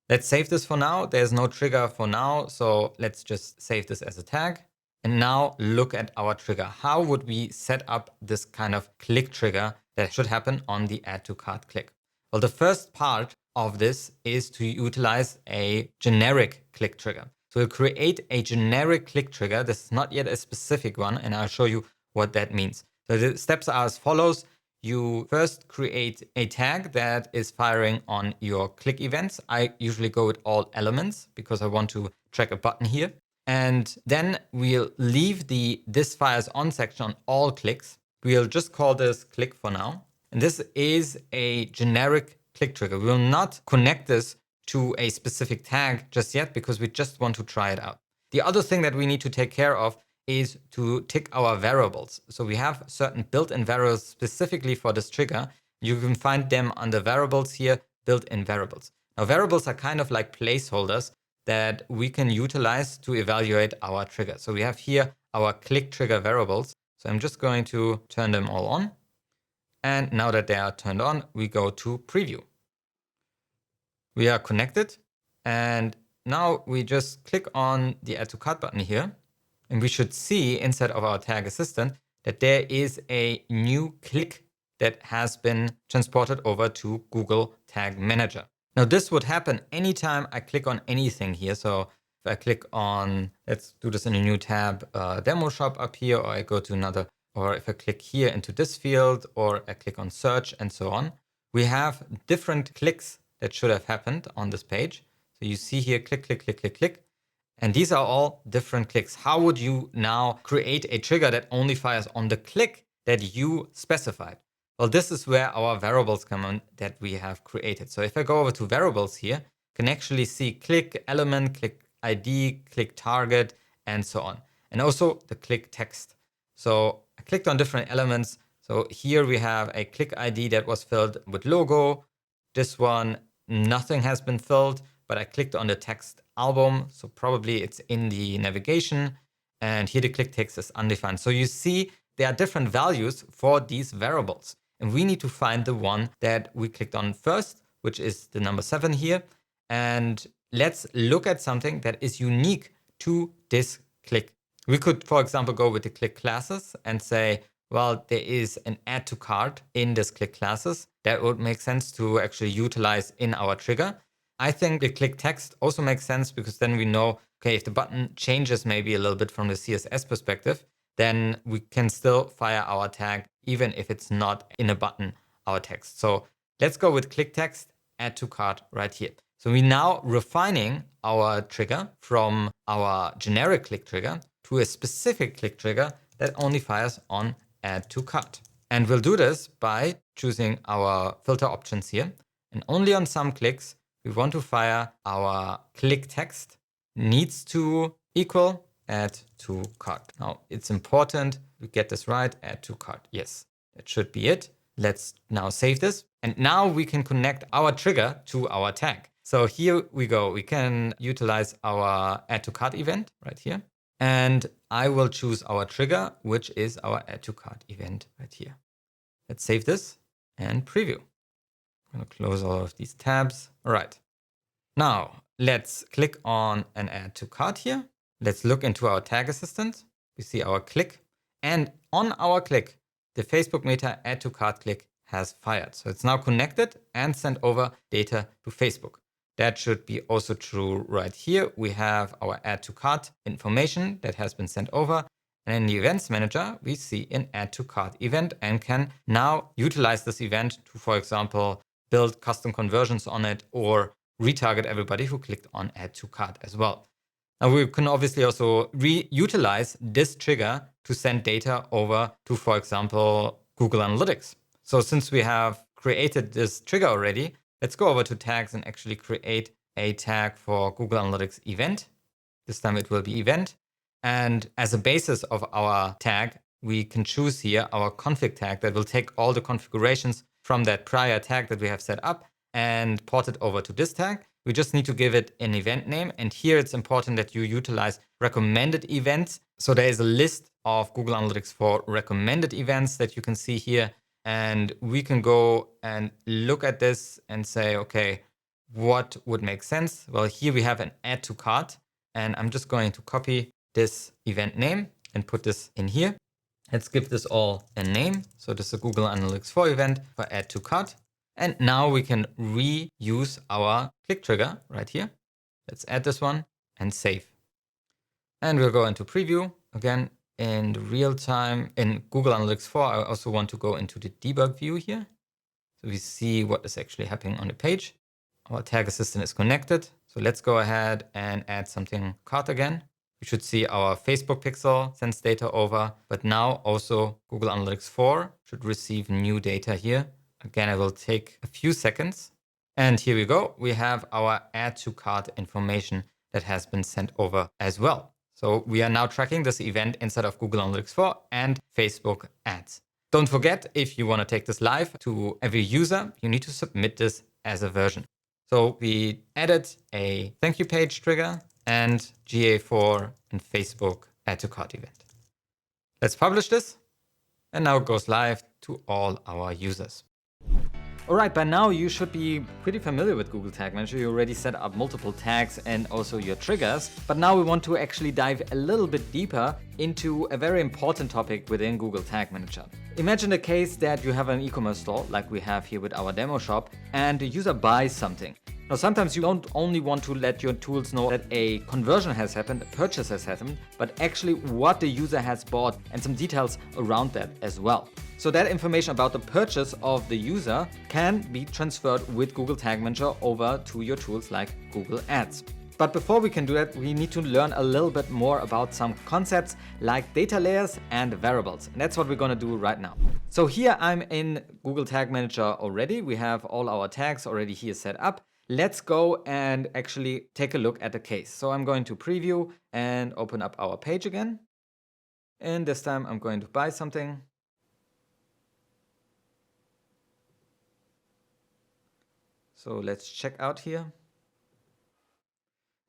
Let's save this for now. There's no trigger for now, so let's just save this as a tag. And now look at our trigger. How would we set up this kind of click trigger that should happen on the add to cart click? Well, the first part of this is to utilize a generic click trigger. So we'll create a generic click trigger. This is not yet a specific one, and I'll show you what that means. So the steps are as follows. You first create a tag that is firing on your click events. I usually go with all elements because I want to track a button here. And then we'll leave the this fires on section on all clicks. We'll just call this click for now. And this is a generic click trigger. We will not connect this to a specific tag just yet because we just want to try it out. The other thing that we need to take care of is to tick our variables. So we have certain built-in variables specifically for this trigger. You can find them under variables here, built-in variables. Now variables are kind of like placeholders that we can utilize to evaluate our trigger. So we have here our click trigger variables. So I'm just going to turn them all on. And now that they are turned on, we go to preview. We are connected. And now we just click on the add to cart button here. And we should see inside of our tag assistant that there is a new click that has been transported over to Google Tag Manager. Now this would happen anytime I click on anything here. So if I click on, let's do this in a new tab, demo shop up here, or I go to another, or if I click here into this field, or I click on search and so on, we have different clicks that should have happened on this page. So you see here, click, click, click, click, click. And these are all different clicks. How would you now create a trigger that only fires on the click that you specified? Well, this is where our variables come in that we have created. So if I go over to variables here, you can actually see click element, click ID, click target, and so on. And also the click text. So I clicked on different elements. So here we have a click ID that was filled with logo. This one, nothing has been filled, but I clicked on the text album. So probably it's in the navigation. And here the click text is undefined. So you see there are different values for these variables. And we need to find the one that we clicked on first, which is the number 7 here. And let's look at something that is unique to this click. We could, for example, go with the click classes and say, well, there is an add to cart in this click classes. That would make sense to actually utilize in our trigger. I think the click text also makes sense because then we know, okay, if the button changes maybe a little bit from the CSS perspective, then we can still fire our tag even if it's not in a button, our text. So let's go with click text, add to cart right here. So we're now refining our trigger from our generic click trigger to a specific click trigger that only fires on add to cart. And we'll do this by choosing our filter options here. And only on some clicks, we want to fire our click text needs to equal add to cart. Now it's important we get this right, add to cart. Yes, that should be it. Let's now save this. And now we can connect our trigger to our tag. So here we go. We can utilize our add to cart event right here. And I will choose our trigger, which is our add to cart event right here. Let's save this and preview. I'm going to close all of these tabs. All right. Now let's click on an add to cart here. Let's look into our tag assistant. We see our click, and on our click, the Facebook Meta add to cart click has fired. So it's now connected and sent over data to Facebook. That should be also true right here. We have our add to cart information that has been sent over. And in the events manager, we see an add to cart event and can now utilize this event to, for example, build custom conversions on it or retarget everybody who clicked on add to cart as well. Now we can obviously also reutilize this trigger to send data over to, for example, Google Analytics. So since we have created this trigger already, let's go over to tags and actually create a tag for Google Analytics event. This time it will be event. And as a basis of our tag, we can choose here our config tag that will take all the configurations from that prior tag that we have set up and port it over to this tag. We just need to give it an event name. And here it's important that you utilize recommended events. So there is a list of Google Analytics for recommended events that you can see here. And we can go and look at this and say, okay, what would make sense? Well, here we have an add to cart, and I'm just going to copy this event name and put this in here. Let's give this all a name. So this is a Google Analytics 4 event for add to cart. And now we can reuse our click trigger right here. Let's add this one and save. And we'll go into preview again in real time in Google Analytics 4. I also want to go into the debug view here. So we see what is actually happening on the page. Our tag assistant is connected. So let's go ahead and add something cart again. We should see our Facebook pixel sends data over, but now also Google Analytics 4 should receive new data here. Again, it will take a few seconds. And here we go. We have our add to cart information that has been sent over as well. So we are now tracking this event inside of Google Analytics 4 and Facebook ads. Don't forget, if you want to take this live to every user, you need to submit this as a version. So we added a thank you page trigger and GA4 and Facebook add to cart event. Let's publish this. And now it goes live to all our users. All right, by now you should be pretty familiar with Google Tag Manager. You already set up multiple tags and also your triggers. But now we want to actually dive a little bit deeper into a very important topic within Google Tag Manager. Imagine a case that you have an e-commerce store like we have here with our demo shop and a user buys something. Now, sometimes you don't only want to let your tools know that a conversion has happened, a purchase has happened, but actually what the user has bought and some details around that as well. So that information about the purchase of the user can be transferred with Google Tag Manager over to your tools like Google Ads. But before we can do that, we need to learn a little bit more about some concepts like data layers and variables. And that's what we're going to do right now. So here I'm in Google Tag Manager already. We have all our tags already here set up. Let's go and actually take a look at the case. So I'm going to preview and open up our page again. And this time I'm going to buy something. So let's check out here.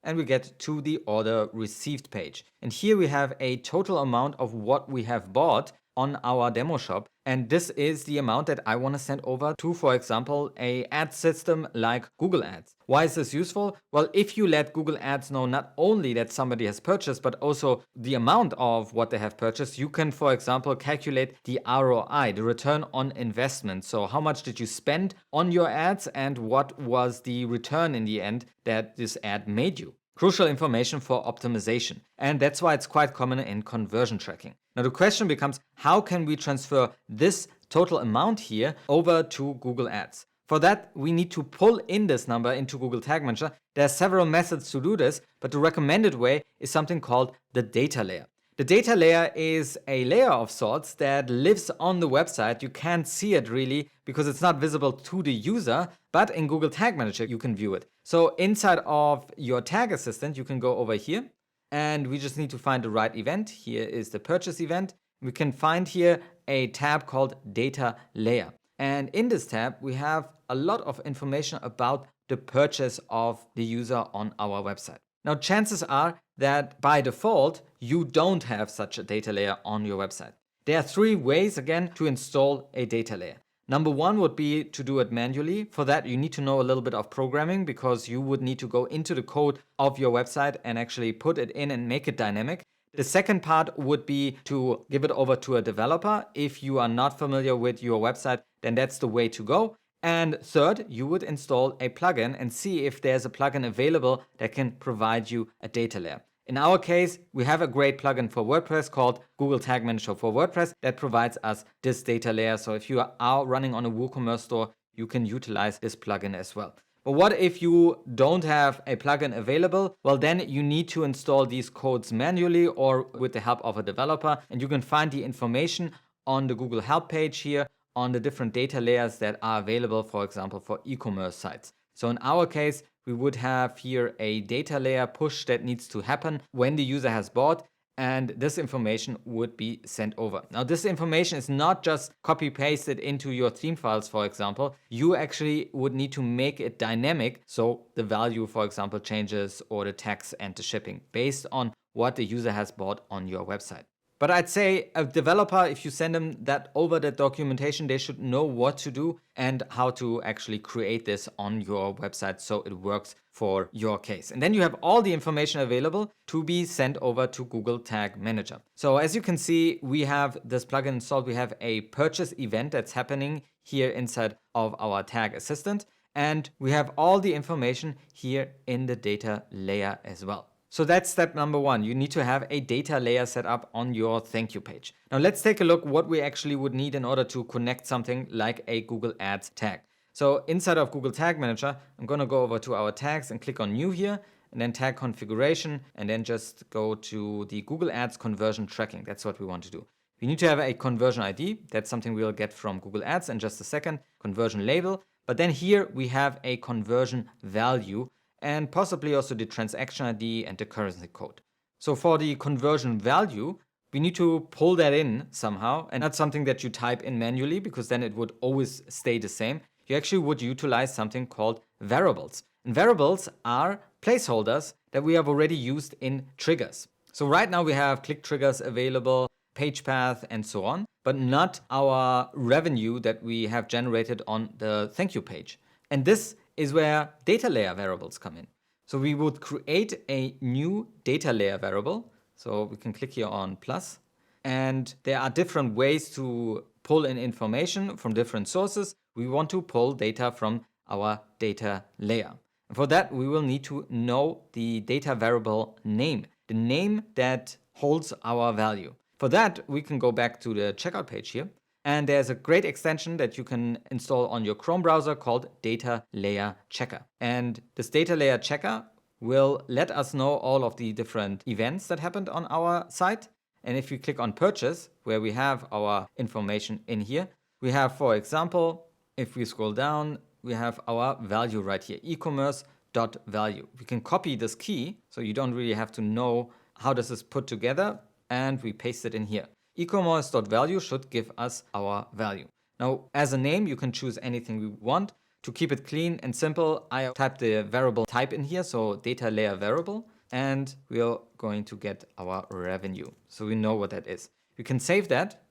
And we get to the order received page. And here we have a total amount of what we have bought on our demo shop. And this is the amount that I want to send over to, for example, a ad system like Google Ads. Why is this useful? Well, if you let Google Ads know not only that somebody has purchased, but also the amount of what they have purchased, you can, for example, calculate the ROI, the return on investment. So how much did you spend on your ads and what was the return in the end that this ad made you? Crucial information for optimization. And that's why it's quite common in conversion tracking. Now the question becomes, how can we transfer this total amount here over to Google Ads? For that, we need to pull in this number into Google Tag Manager. There are several methods to do this, but the recommended way is something called the data layer. The data layer is a layer of sorts that lives on the website. You can't see it really because it's not visible to the user, but in Google Tag Manager, you can view it. So inside of your tag assistant, you can go over here and we just need to find the right event. Here is the purchase event. We can find here a tab called data layer. And in this tab, we have a lot of information about the purchase of the user on our website. Now, chances are that by default, you don't have such a data layer on your website. There are three ways, again, to install a data layer. Number one would be to do it manually. For that, you need to know a little bit of programming because you would need to go into the code of your website and actually put it in and make it dynamic. The second part would be to give it over to a developer. If you are not familiar with your website, then that's the way to go. And third, you would install a plugin and see if there's a plugin available that can provide you a data layer. In our case, we have a great plugin for WordPress called Google Tag Manager for WordPress that provides us this data layer. So if you are running on a WooCommerce store, you can utilize this plugin as well. But what if you don't have a plugin available? Well, then you need to install these codes manually or with the help of a developer. And you can find the information on the Google Help page here on the different data layers that are available, for example, for e-commerce sites. So in our case, we would have here a data layer push that needs to happen when the user has bought, and this information would be sent over. Now, this information is not just copy pasted into your theme files, for example. You actually would need to make it dynamic. So the value, for example, changes or the tax and the shipping based on what the user has bought on your website. But I'd say a developer, if you send them that over the documentation, they should know what to do and how to actually create this on your website so it works for your case. And then you have all the information available to be sent over to Google Tag Manager. So as you can see, we have this plugin installed. We have a purchase event that's happening here inside of our tag assistant. And we have all the information here in the data layer as well. So that's step number one. You need to have a data layer set up on your thank you page. Now let's take a look what we actually would need in order to connect something like a Google Ads tag. So inside of Google Tag Manager, I'm going to go over to our tags and click on new here and then tag configuration and then just go to the Google Ads conversion tracking. That's what we want to do. We need to have a conversion ID. That's something we'll get from Google Ads in just a second. Conversion label. But then here we have a conversion value and possibly also the transaction ID and the currency code. So for the conversion value, we need to pull that in somehow, and not something that you type in manually, because then it would always stay the same. You actually would utilize something called variables. And variables are placeholders that we have already used in triggers. So right now we have click triggers available, page path, and so on, but not our revenue that we have generated on the thank you page. And this is where data layer variables come in. So we would create a new data layer variable. So we can click here on plus, and there are different ways to pull in information from different sources. We want to pull data from our data layer. And for that, we will need to know the data variable name, the name that holds our value. For that, we can go back to the checkout page here. And there's a great extension that you can install on your Chrome browser called Data Layer Checker. And this Data Layer Checker will let us know all of the different events that happened on our site. And if you click on Purchase, where we have our information in here, we have, for example, if we scroll down, we have our value right here, e-commerce.value. We can copy this key, so you don't really have to know how this is put together, and we paste it in here. E-commerce.value should give us our value. Now, as a name, you can choose anything we want. To keep it clean and simple, I type the variable type in here, so data layer variable, and we are going to get our revenue. So we know what that is. We can save that,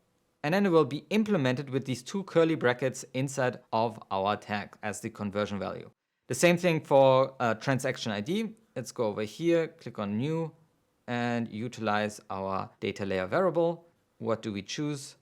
and then it will be implemented with these two curly brackets inside of our tag as the conversion value. The same thing for transaction ID. Let's go over here, click on new, and utilize our data layer variable. What do we choose?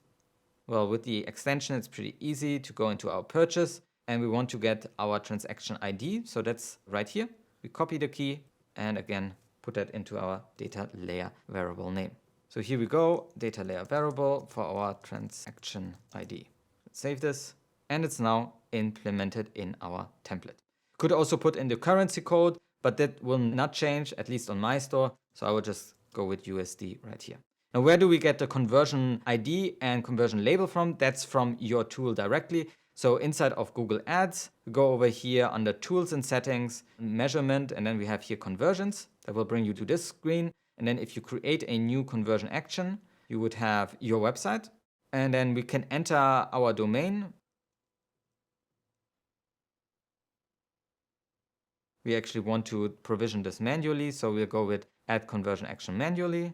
Well, with the extension, it's pretty easy to go into our purchase, and we want to get our transaction ID. So that's right here. We copy the key and again, put that into our data layer variable name. So here we go, data layer variable for our transaction ID. Let's save this, and it's now implemented in our template. Could also put in the currency code, but that will not change, at least on my store. So I will just go with USD right here. Now, where do we get the conversion ID and conversion label from? That's from your tool directly. So inside of Google Ads, we go over here under Tools and Settings, Measurement, and then we have here Conversions. That will bring you to this screen. And then if you create a new conversion action, you would have your website. And then we can enter our domain. We actually want to provision this manually, so we'll go with Add Conversion Action Manually.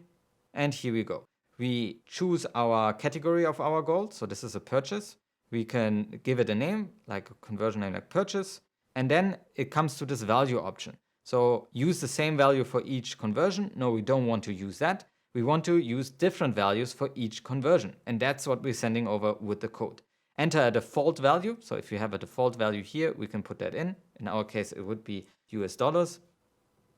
And here we go. We choose our category of our goal. So this is a purchase. We can give it a name, like a conversion name like purchase. And then it comes to this value option. So use the same value for each conversion. No, we don't want to use that. We want to use different values for each conversion. And that's what we're sending over with the code. Enter a default value. So if you have a default value here, we can put that in. In our case, it would be US dollars.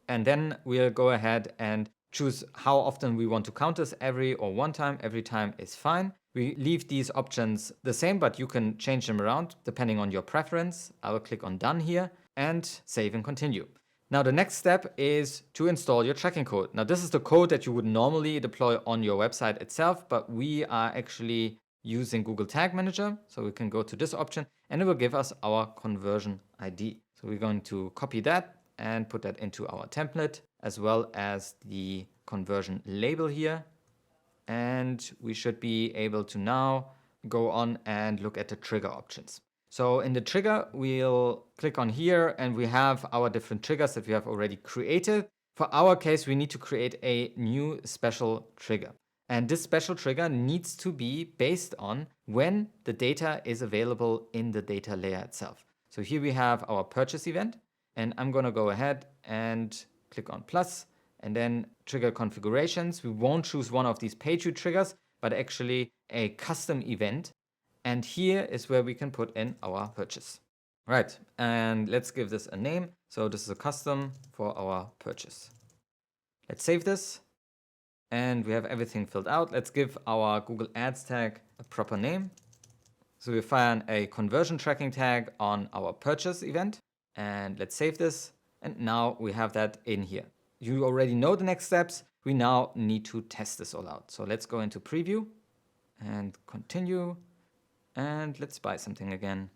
And then we'll go ahead and choose how often we want to count this, every or one time. Every time is fine. We leave these options the same, but you can change them around depending on your preference. I will click on Done here and save and continue. Now the next step is to install your tracking code. Now this is the code that you would normally deploy on your website itself, but we are actually using Google Tag Manager. So we can go to this option and it will give us our conversion ID. So we're going to copy that and put that into our template, as well as the conversion label here. And we should be able to now go on and look at the trigger options. So in the trigger, we'll click on here and we have our different triggers that we have already created. For our case, we need to create a new special trigger. And this special trigger needs to be based on when the data is available in the data layer itself. So here we have our purchase event, and I'm going to go ahead and click on plus. And then trigger configurations. We won't choose one of these page view triggers, but actually a custom event. And here is where we can put in our purchase. Right, and let's give this a name. So this is a custom for our purchase. Let's save this. And we have everything filled out. Let's give our Google Ads tag a proper name. So we find a conversion tracking tag on our purchase event. And let's save this. And now we have that in here. You already know the next steps. We now need to test this all out. So let's go into preview and continue. And let's buy something again.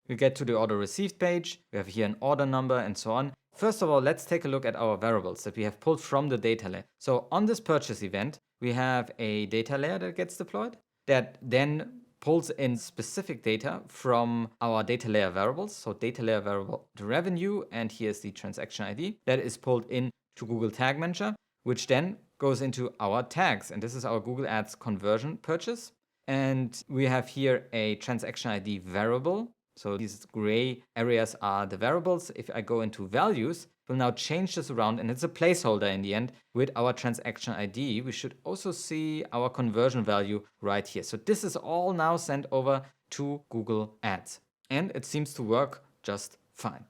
We get to the order received page. We have here an order number and so on. First of all, let's take a look at our variables that we have pulled from the data layer. So on this purchase event, we have a data layer that gets deployed that then pulls in specific data from our data layer variables. So data layer variable, the revenue, and here's the transaction ID that is pulled in to Google Tag Manager, which then goes into our tags. And this is our Google Ads conversion purchase. And we have here a transaction ID variable. So these gray areas are the variables. If I go into values, we'll now change this around, and it's a placeholder in the end with our transaction ID. We should also see our conversion value right here. So this is all now sent over to Google Ads, and it seems to work just fine.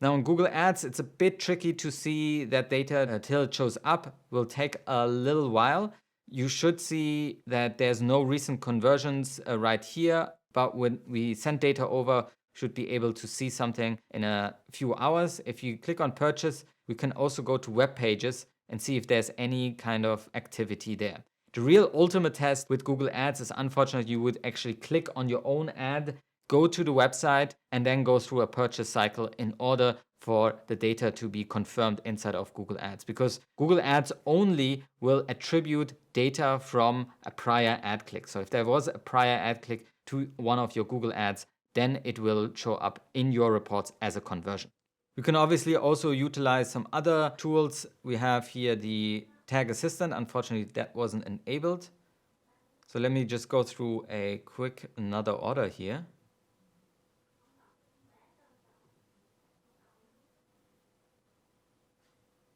Now in Google Ads, it's a bit tricky to see that data until it shows up. Will take a little while. You should see that there's no recent conversions right here. But when we send data over, should be able to see something in a few hours. If you click on purchase, we can also go to web pages and see if there's any kind of activity there. The real ultimate test with Google Ads is unfortunately you would actually click on your own ad, go to the website, and then go through a purchase cycle in order for the data to be confirmed inside of Google Ads, because Google Ads only will attribute data from a prior ad click. So if there was a prior ad click to one of your Google Ads, then it will show up in your reports as a conversion. You can obviously also utilize some other tools. We have here the Tag Assistant. Unfortunately, that wasn't enabled. So let me just go through a quick another order here.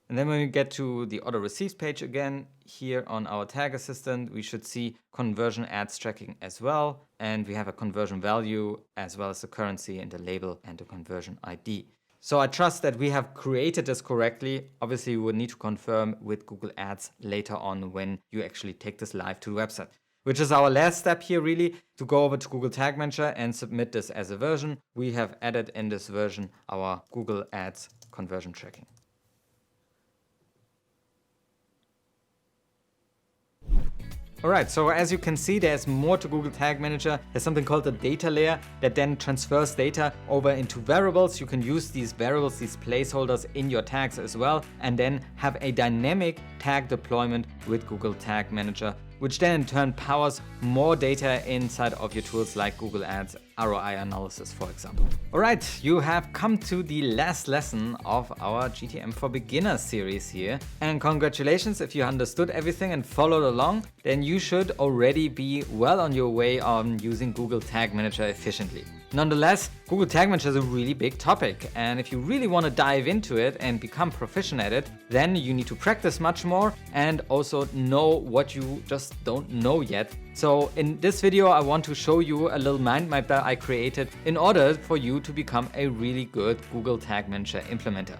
And then when we get to the order received page again, here on our Tag Assistant, we should see conversion ads tracking as well. And we have a conversion value as well as the currency and the label and the conversion ID. So I trust that we have created this correctly. Obviously, we will need to confirm with Google Ads later on when you actually take this live to the website, which is our last step here really, to go over to Google Tag Manager and submit this as a version. We have added in this version our Google Ads conversion tracking. Alright, so as you can see, there's more to Google Tag Manager. There's something called the data layer that then transfers data over into variables. You can use these variables, these placeholders in your tags as well, and then have a dynamic tag deployment with Google Tag Manager, which then in turn powers more data inside of your tools like Google Ads, ROI analysis, for example. All right, you have come to the last lesson of our GTM for Beginners series here. And congratulations, if you understood everything and followed along, then you should already be well on your way on using Google Tag Manager efficiently. Nonetheless, Google Tag Manager is a really big topic, and if you really want to dive into it and become proficient at it, then you need to practice much more and also know what you just don't know yet. So in this video, I want to show you a little mind map that I created in order for you to become a really good Google Tag Manager implementer.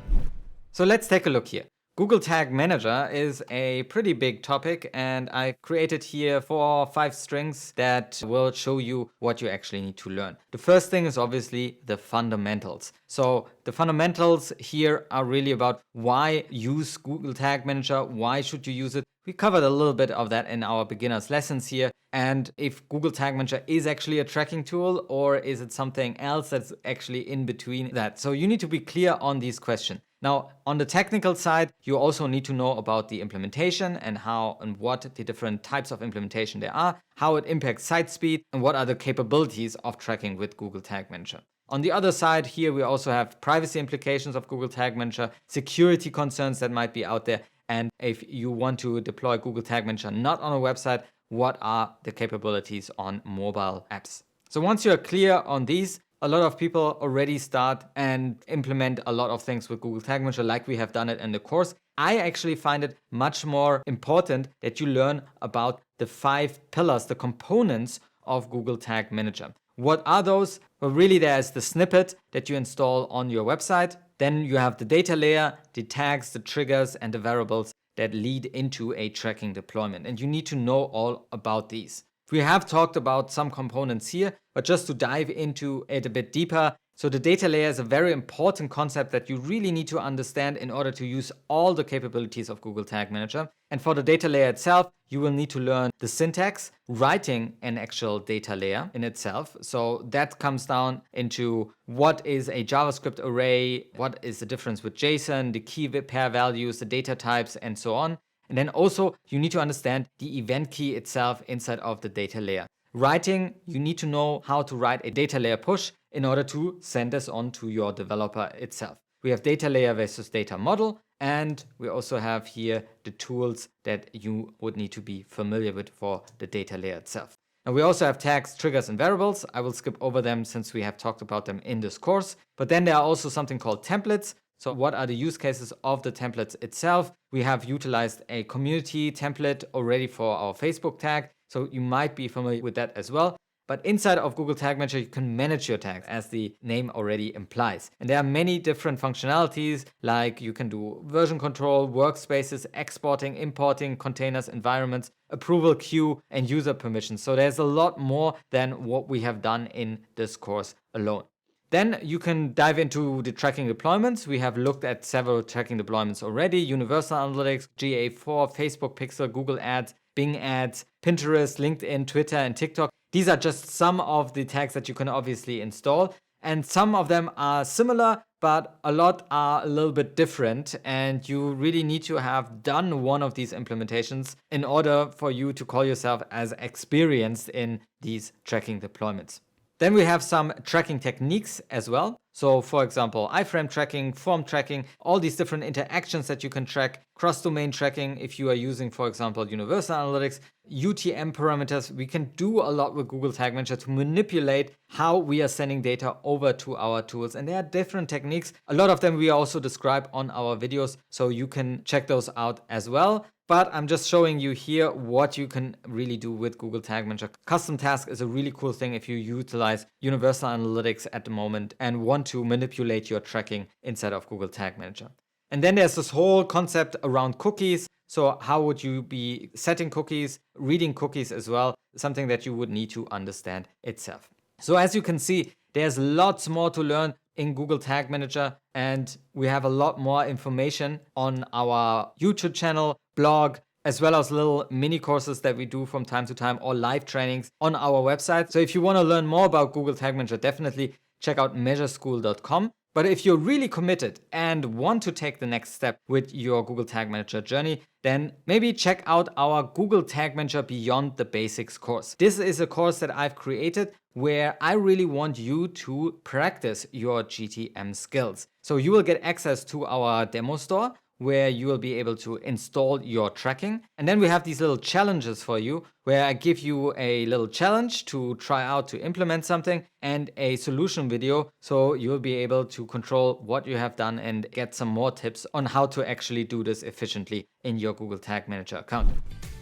So let's take a look here. Google Tag Manager is a pretty big topic, and I created here 4 or 5 strings that will show you what you actually need to learn. The first thing is obviously the fundamentals. So the fundamentals here are really about why use Google Tag Manager, why should you use it. We covered a little bit of that in our beginners lessons here, and if Google Tag Manager is actually a tracking tool or is it something else that's actually in between that. So you need to be clear on these questions. Now, on the technical side, you also need to know about the implementation and how and what the different types of implementation there are, how it impacts site speed, and what are the capabilities of tracking with Google Tag Manager. On the other side here, we also have privacy implications of Google Tag Manager, security concerns that might be out there, and if you want to deploy Google Tag Manager not on a website, what are the capabilities on mobile apps? So once you're clear on these, a lot of people already start and implement a lot of things with Google Tag Manager like we have done it in the course. I actually find it much more important that you learn about the 5 pillars, the components of Google Tag Manager. What are those? Well, really there's the snippet that you install on your website. Then you have the data layer, the tags, the triggers, and the variables that lead into a tracking deployment. And you need to know all about these. We have talked about some components here, but just to dive into it a bit deeper, So the data layer is a very important concept that you really need to understand in order to use all the capabilities of Google Tag Manager. And for the data layer itself, you will need to learn the syntax, writing an actual data layer in itself. So that comes down into what is a JavaScript array, what is the difference with JSON, the key pair values, the data types, and so on. And then also you need to understand the event key itself inside of the data layer. Writing, you need to know how to write a data layer push in order to send this on to your developer itself. We have data layer versus data model, and we also have here the tools that you would need to be familiar with for the data layer itself. And we also have tags, triggers, and variables. I will skip over them since we have talked about them in this course. But then there are also something called templates. So what are the use cases of the templates itself? We have utilized a community template already for our Facebook tag. So you might be familiar with that as well. But inside of Google Tag Manager, you can manage your tags, as the name already implies. And there are many different functionalities, like you can do version control, workspaces, exporting, importing, containers, environments, approval queue, and user permissions. So there's a lot more than what we have done in this course alone. Then you can dive into the tracking deployments. We have looked at several tracking deployments already: Universal Analytics, GA4, Facebook Pixel, Google Ads, Bing Ads, Pinterest, LinkedIn, Twitter, and TikTok. These are just some of the tags that you can obviously install. And some of them are similar, but a lot are a little bit different. And you really need to have done one of these implementations in order for you to call yourself as experienced in these tracking deployments. Then we have some tracking techniques as well. So for example, iframe tracking, form tracking, all these different interactions that you can track, cross-domain tracking if you are using, for example, Universal Analytics, UTM parameters. We can do a lot with Google Tag Manager to manipulate how we are sending data over to our tools. And there are different techniques. A lot of them we also describe on our videos, so you can check those out as well. But I'm just showing you here what you can really do with Google Tag Manager. Custom task is a really cool thing if you utilize Universal Analytics at the moment and want to manipulate your tracking inside of Google Tag Manager. And then there's this whole concept around cookies. So how would you be setting cookies, reading cookies as well, something that you would need to understand itself. So as you can see, there's lots more to learn in Google Tag Manager, and we have a lot more information on our YouTube channel, blog, as well as little mini courses that we do from time to time, or live trainings on our website. So if you want to learn more about Google Tag Manager, definitely check out measureschool.com. But if you're really committed and want to take the next step with your Google Tag Manager journey, then maybe check out our Google Tag Manager Beyond the Basics course. This is a course that I've created where I really want you to practice your GTM skills. So you will get access to our demo store, where you will be able to install your tracking. And then we have these little challenges for you, where I give you a little challenge to try out to implement something and a solution video, so you'll be able to control what you have done and get some more tips on how to actually do this efficiently in your Google Tag Manager account.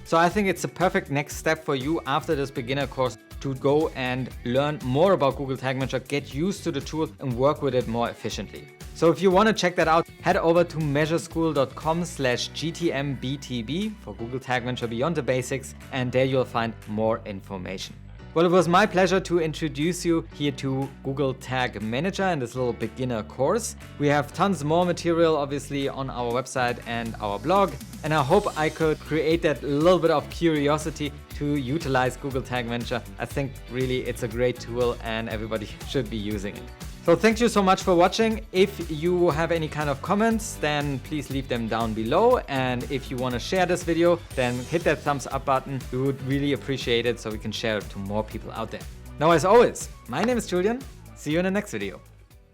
So I think it's a perfect next step for you after this beginner course to go and learn more about Google Tag Manager, get used to the tool and work with it more efficiently. So if you want to check that out, head over to measureschool.com/GTMBTB for Google Tag Manager Beyond the Basics, and there you'll find more information. Well, it was my pleasure to introduce you here to Google Tag Manager in this little beginner course. We have tons more material obviously on our website and our blog, and I hope I could create that little bit of curiosity to utilize Google Tag Manager. I think really it's a great tool and everybody should be using it. So thank you so much for watching. If you have any kind of comments, then please leave them down below. And if you want to share this video, then hit that thumbs up button. We would really appreciate it so we can share it to more people out there. Now, as always, my name is Julian. See you in the next video.